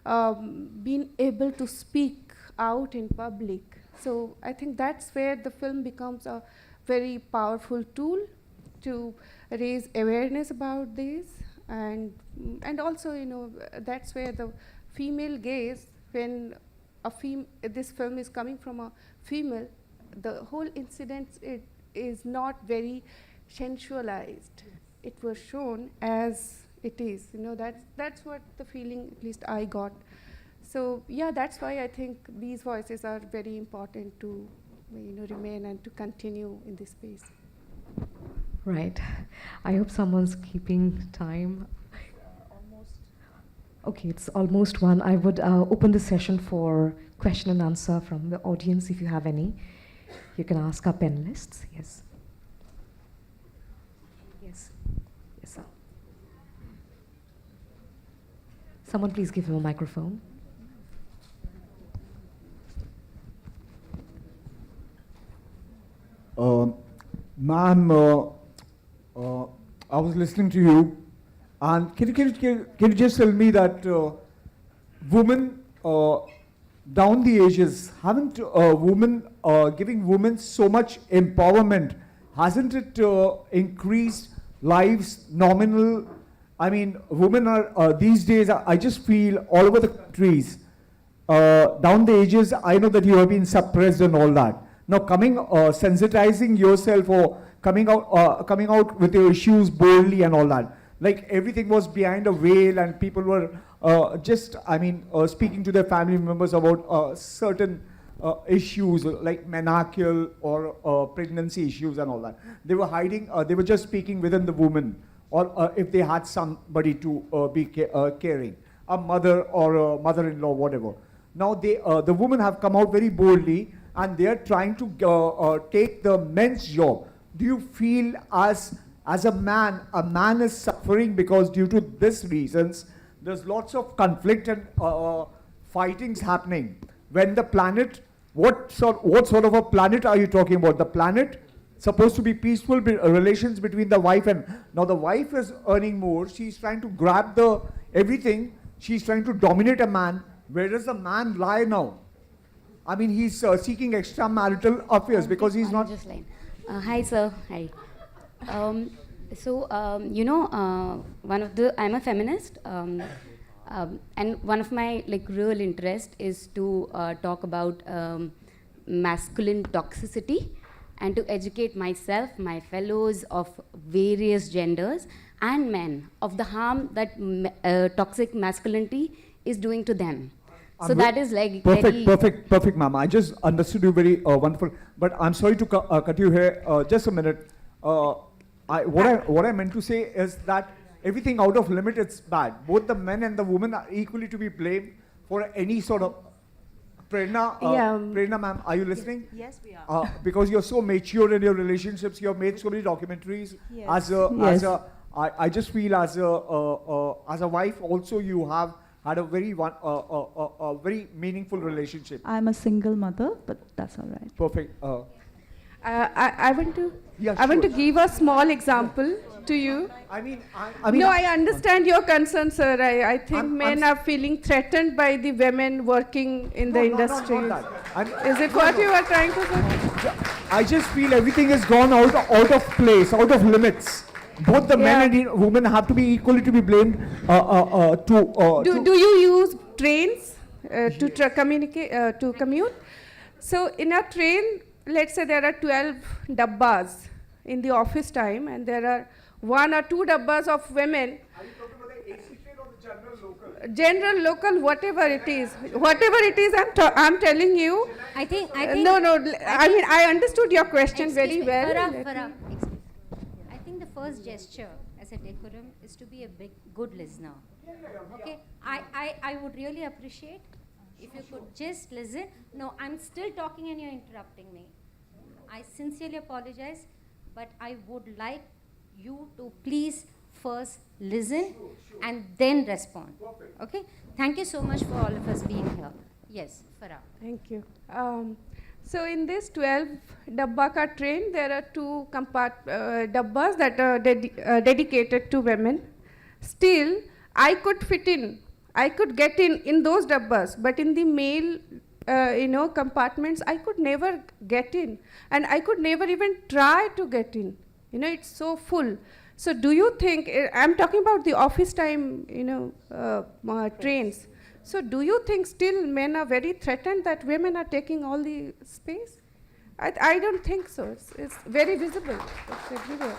been able to speak out in public. So I think that's where the film becomes a very powerful tool to raise awareness about this, and also that's where the female gaze, when this film is coming from a female, the whole incident is not very sensualized. It was shown as it is. That's what the feeling, at least I got. So yeah, that's why I think these voices are very important to remain and to continue in this space. Right. I hope someone's keeping time. Okay, it's almost one. I would open the session for question and answer from the audience. If you have any, you can ask our panelists. Yes. Yes. Yes, sir. Someone please give him a microphone. Ma'am, I was listening to you, and can you just tell me that women down the ages, haven't women giving women so much empowerment, hasn't it increased lives nominal? I mean, women are these days, I just feel all over the countries, down the ages, I know that you have been suppressed and all that. Now sensitizing yourself or coming out with your issues boldly and all that. Like everything was behind a veil and people were speaking to their family members about certain issues like menarche or pregnancy issues and all that. They were hiding, they were just speaking within the woman, or if they had somebody to be caring, a mother or a mother-in-law, whatever. Now the women have come out very boldly and they are trying to take the men's job. Do you feel as a man is suffering because due to these reasons, there's lots of conflict and fightings happening? When the planet, what sort of a planet are you talking about? The planet supposed to be peaceful relations between the wife and, now the wife is earning more, she's trying to grab everything, she's trying to dominate a man. Where does the man lie now? I mean, he's seeking extramarital affairs because he's not... Hi, sir. Hi. I'm a feminist, and one of my real interest is to talk about masculine toxicity and to educate myself, my fellows of various genders and men of the harm that toxic masculinity is doing to them. So that is perfect, ma'am. I just understood you very wonderful. But I'm sorry to cut you here. Just a minute. What I meant to say is that everything out of limit, it's bad. Both the men and the women are equally to be blamed for any sort of... Prerna, ma'am, are you listening? Yes, we are. Because you're so mature in your relationships, you have made so many documentaries. Yes. I just feel as a wife also you have had a very meaningful relationship. I'm a single mother, but that's all right. Perfect. I want to Sure. give a small example to you. I understand your concern, sir. I think men are feeling threatened by the women working in the industry. Is it what you are trying to say? I just feel everything has gone out of place, out of limits. Both the men and women have to be equally to be blamed. Do you use trains to communicate to commute? So in a train, let's say there are 12 dabbas in the office time, and there are 1 or 2 dabbas of women. Are you talking about the AC train or the general local? General, local, whatever it is, I'm telling you. I think. I understood your question very well. Farha, I think the first gesture as a decorum is to be a good listener. Okay, I would really appreciate if you could just listen. No, I'm still talking and you're interrupting me. I sincerely apologize, but I would like you to please first listen and then respond. Okay? Thank you so much for all of us being here. Yes, Farha. Thank you. So in this 12 dabba ka train, there are 2 dabbas that are dedicated to women. Still, I could fit in. I could get in those dabbas, but in the male compartments, I could never get in. And I could never even try to get in. It's so full. So do you think, I'm talking about the office time, trains. So do you think still men are very threatened that women are taking all the space? I don't think so. It's very visible. It's everywhere.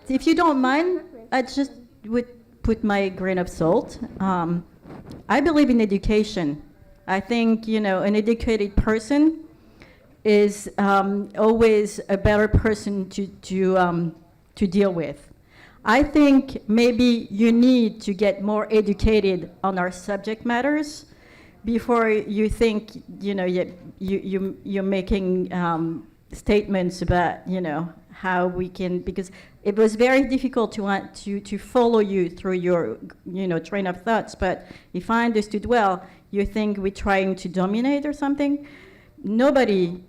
If you don't mind, I just would put my grain of salt. I believe in education. I think, an educated person is always a better person to deal with. I think maybe you need to get more educated on our subject matters before you think, you're making statements about, how we can, because it was very difficult to follow you through your train of thoughts. But if I understood well, you think we're trying to dominate or something. Nobody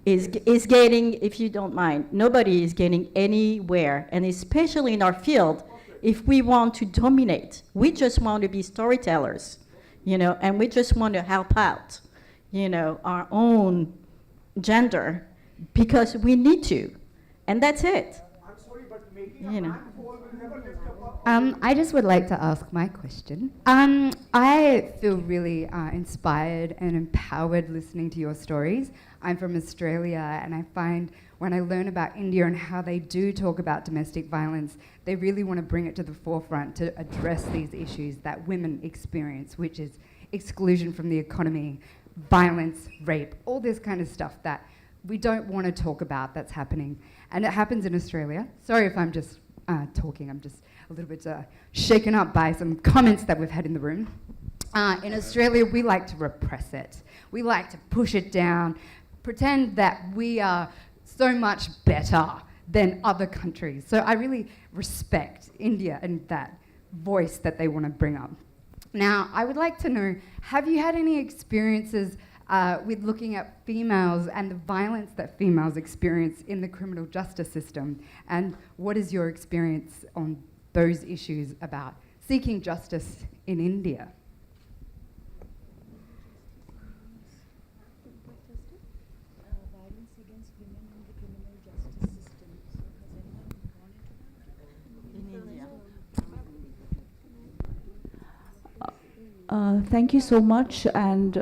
is getting, if you don't mind, nobody is getting anywhere, and especially in our field, if we want to dominate, we just want to be storytellers, and we just want to help out, our own gender, because we need to, and that's it. I'm sorry, but making a man fall will never lift up a... I just would like to ask my question. I feel really inspired and empowered listening to your stories. I'm from Australia, and I find when I learn about India and how they do talk about domestic violence, they really want to bring it to the forefront to address these issues that women experience, which is exclusion from the economy, violence, rape, all this kind of stuff that we don't want to talk about that's happening. And it happens in Australia. Sorry if I'm just talking, I'm just a little bit shaken up by some comments that we've had in the room. In Australia, we like to repress it. We like to push it down, pretend that we are so much better than other countries. So I really respect India and that voice that they want to bring up. Now, I would like to know, have you had any experiences with looking at females and the violence that females experience in the criminal justice system? And what is your experience on those issues about seeking justice in India? Thank you so much. And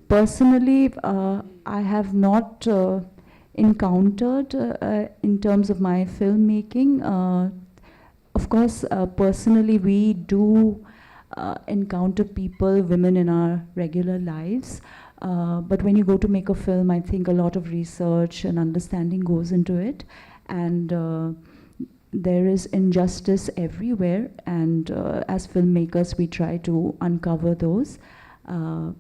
personally, I have not encountered in terms of my filmmaking. Of course, personally, we do encounter people, women in our regular lives. But when you go to make a film, I think a lot of research and understanding goes into it. And there is injustice everywhere, and as filmmakers, we try to uncover those.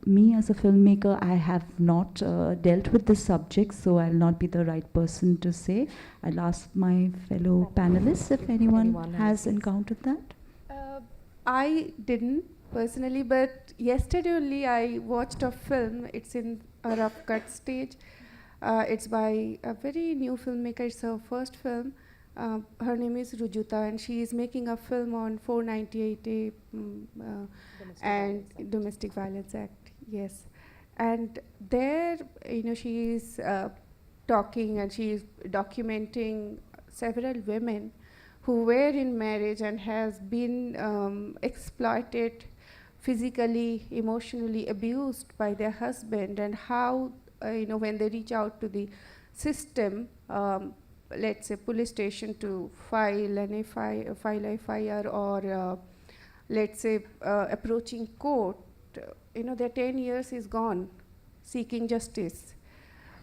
Me as a filmmaker, I have not dealt with this subject, so I'll not be the right person to say. I'll ask my fellow panelists if anyone has encountered that. I didn't personally, but yesterday only I watched a film. It's in a rough cut stage. It's by a very new filmmaker. It's her first film. Her name is Rujuta, and she is making a film on 498A and Domestic Violence Act. Yes, and there, she is talking and she is documenting several women who were in marriage and has been exploited, physically, emotionally abused by their husband, and how when they reach out to the system. Let's say police station to file an FIR, or let's say approaching court, their 10 years is gone seeking justice.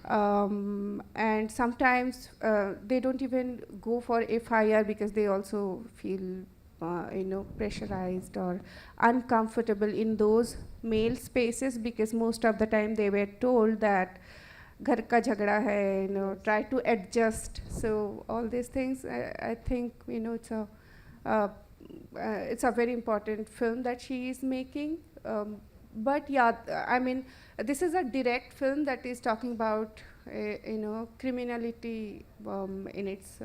And sometimes they don't even go for FIR because they also feel pressurized or uncomfortable in those male spaces, because most of the time they were told that घर का झगड़ा है, try to adjust. So all these things, I think it's a very important film that she is making. But yeah, I mean, this is a direct film that is talking about criminality in its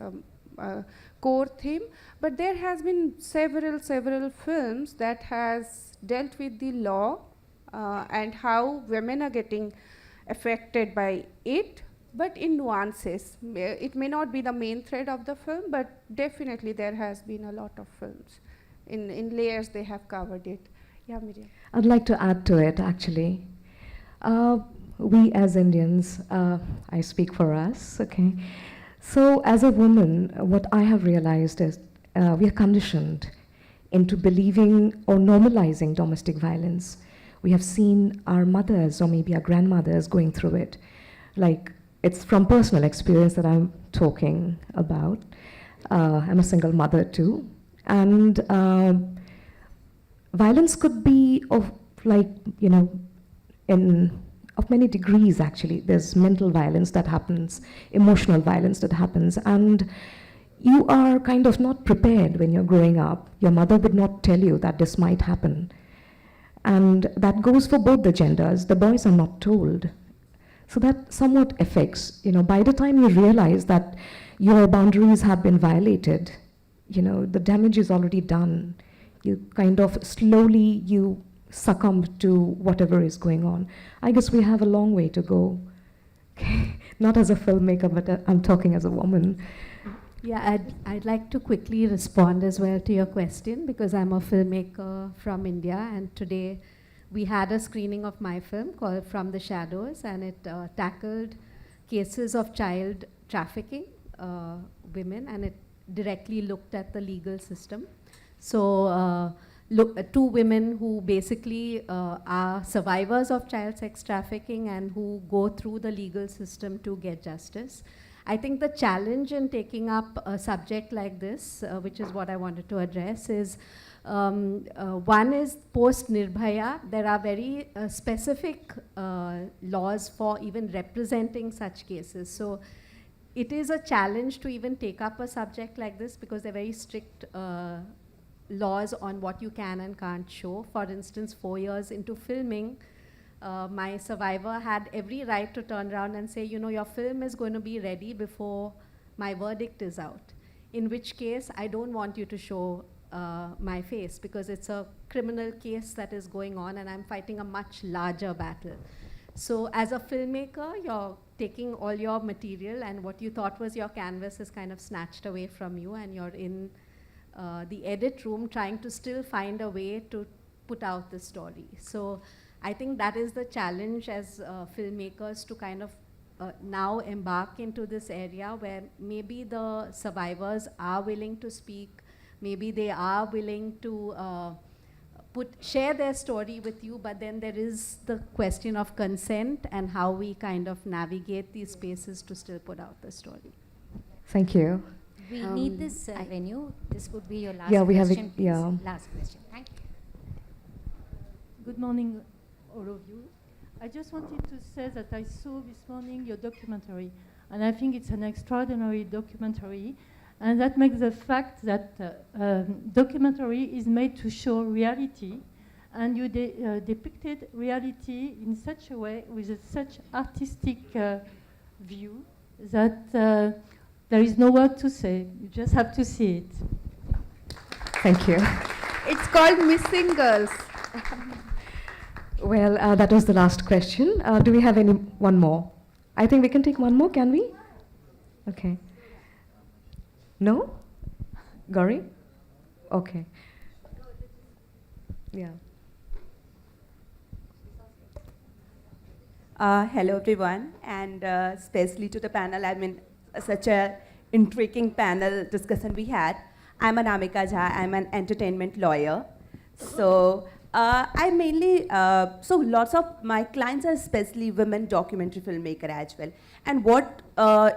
core theme. But there has been several films that has dealt with the law and how women are getting affected by it, but in nuances. It may not be the main thread of the film, but definitely there has been a lot of films. In layers they have covered it. Yeah, Miriam. I'd like to add to it, actually. We as Indians, I speak for us, okay? So as a woman, what I have realized is we are conditioned into believing or normalizing domestic violence. We have seen our mothers or maybe our grandmothers going through it. Like, it's from personal experience that I'm talking about. I'm a single mother too. And violence could be of in of many degrees, actually. There's mental violence that happens, emotional violence that happens, and you are kind of not prepared when you're growing up. Your mother would not tell you that this might happen. And that goes for both the genders. The boys are not told. So that somewhat affects, by the time you realize that your boundaries have been violated, the damage is already done. You kind of slowly, you succumb to whatever is going on. I guess we have a long way to go. Not as a filmmaker, but I'm talking as a woman. Yeah, I'd like to quickly respond as well to your question, because I'm a filmmaker from India, and today we had a screening of my film called From the Shadows, and it tackled cases of child trafficking women, and it directly looked at the legal system. So two women who basically are survivors of child sex trafficking and who go through the legal system to get justice. I think the challenge in taking up a subject like this, which is what I wanted to address, is one is post-Nirbhaya. There are very specific laws for even representing such cases. So it is a challenge to even take up a subject like this, because there are very strict laws on what you can and can't show. For instance, 4 years into filming, my survivor had every right to turn around and say, your film is going to be ready before my verdict is out. In which case, I don't want you to show my face, because it's a criminal case that is going on and I'm fighting a much larger battle. So as a filmmaker, you're taking all your material and what you thought was your canvas is kind of snatched away from you, and you're in the edit room trying to still find a way to put out the story. So I think that is the challenge as filmmakers, to kind of now embark into this area where maybe the survivors are willing to speak, maybe they are willing to share their story with you, but then there is the question of consent and how we kind of navigate these spaces to still put out the story. Thank you. We need this venue. This would be your last Yeah, question. we have it, Please. yeah. Last question. Thank you. Good morning, all of you. I just wanted to say that I saw this morning your documentary, and I think it's an extraordinary documentary, and that makes the fact that documentary is made to show reality, and you depicted reality in such a way, with such artistic view, that there is no word to say. You just have to see it. Thank you. It's called Missing Girls. Well, that was the last question. Do we have one more? I think we can take one more, can we? Okay. No? Gauri? Okay. Yeah. Hello everyone, and especially to the panel. I mean, such a intriguing panel discussion we had. I'm Anamika Jha. I'm an entertainment lawyer. So I mainly, so lots of my clients are especially women documentary filmmaker as well. And what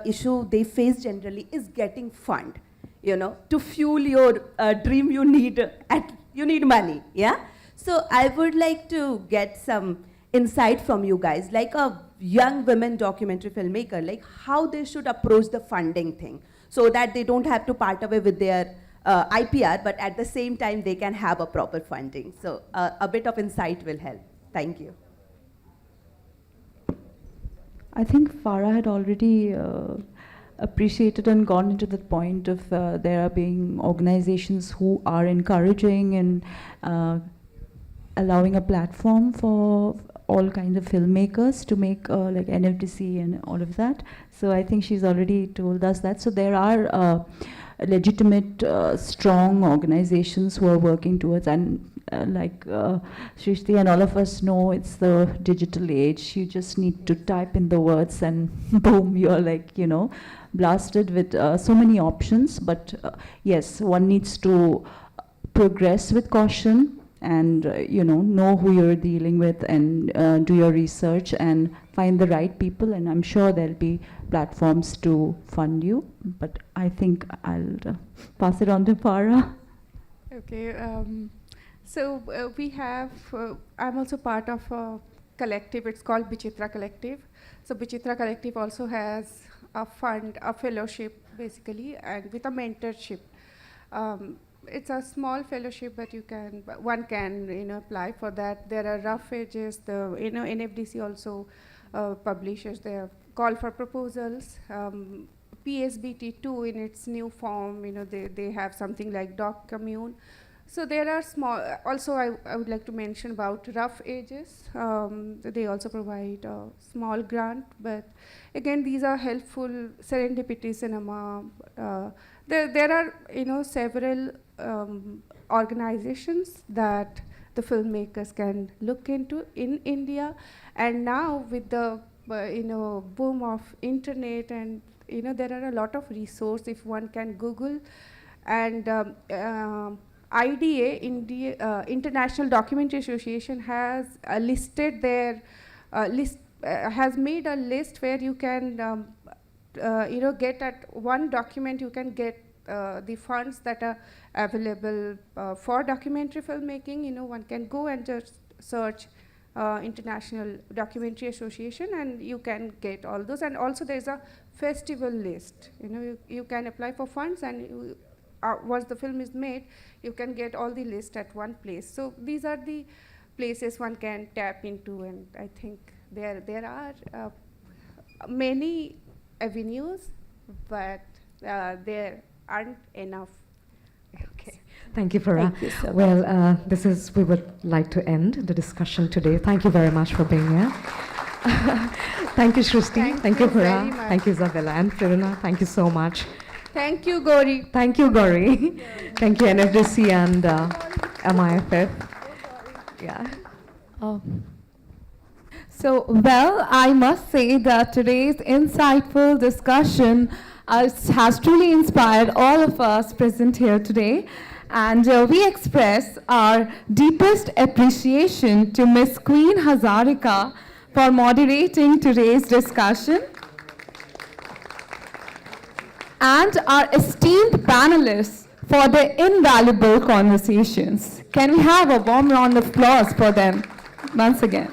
issue they face generally is getting fund. To fuel your dream, you need money, yeah? So I would like to get some insight from you guys, like a young women documentary filmmaker, like how they should approach the funding thing, so that they don't have to part away with their IPR, but at the same time they can have a proper funding. So a bit of insight will help. Thank you. I think Farha had already appreciated and gone into the point of there are being organizations who are encouraging and allowing a platform for all kinds of filmmakers to make like NFDC and all of that. So I think she's already told us that. So there are legitimate, strong organizations who are working towards, and like Srishti and all of us know, it's the digital age. You just need to type in the words and boom, you're like, blasted with so many options. But yes, one needs to progress with caution and know who you're dealing with, and do your research and find the right people, and I'm sure there'll be platforms to fund you. But I think I'll pass it on to Farha. Okay, so we have, I'm also part of a collective. It's called Bichitra Collective. So Bichitra Collective also has a fund, a fellowship, basically, and with a mentorship. It's a small fellowship, but one can apply for that. There are rough edges. The NFDC also publishes their call for proposals. PSBT2 in its new form, they have something like Doc Commune. So there are small. Also, I would like to mention about rough edges. They also provide a small grant, but again, these are helpful. Serendipity Cinema. There are several organizations that the filmmakers can look into in India, and now with the boom of internet, and there are a lot of resources if one can Google, and IDA, International Documentary Association, has listed their has made a list where you can get at one document, you can get the funds that are available for documentary filmmaking. One can go and just search International Documentary Association, and you can get all those. And also there's a festival list. You can apply for funds, and once the film is made, you can get all the list at one place. So these are the places one can tap into, and I think there are many avenues, but there aren't enough. Okay. Thank you, Farha. Thank you so much. Well, we would like to end the discussion today. Thank you very much for being here. Thank you, Srishti. Thank you, very Farha. much. Thank you, Isabella and Firuna. Thank you so much. Thank you, Gauri. Thank you, Gauri. Thank you, NFDC and MIFF. Yeah. So, well, I must say that today's insightful discussion has truly inspired all of us present here today. And we express our deepest appreciation to Miss Queen Hazarika for moderating today's discussion, and our esteemed panelists for their invaluable conversations. Can we have a warm round of applause for them once again?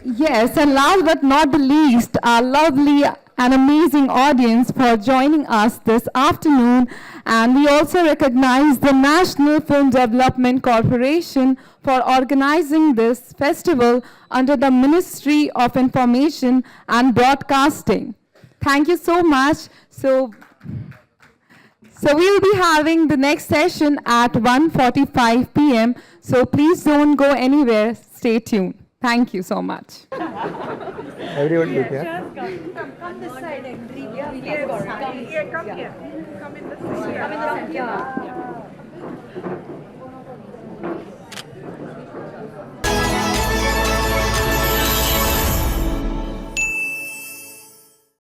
Yes, and last but not the least, our lovely and amazing audience for joining us this afternoon. And we also recognize the National Film Development Corporation for organizing this festival under the Ministry of Information and Broadcasting. Thank you so much. So we'll be having the next session at 1:45 p.m. So please don't go anywhere. Stay tuned. Thank you so much. Everyone look here. Come this side. Come here. Come in the center.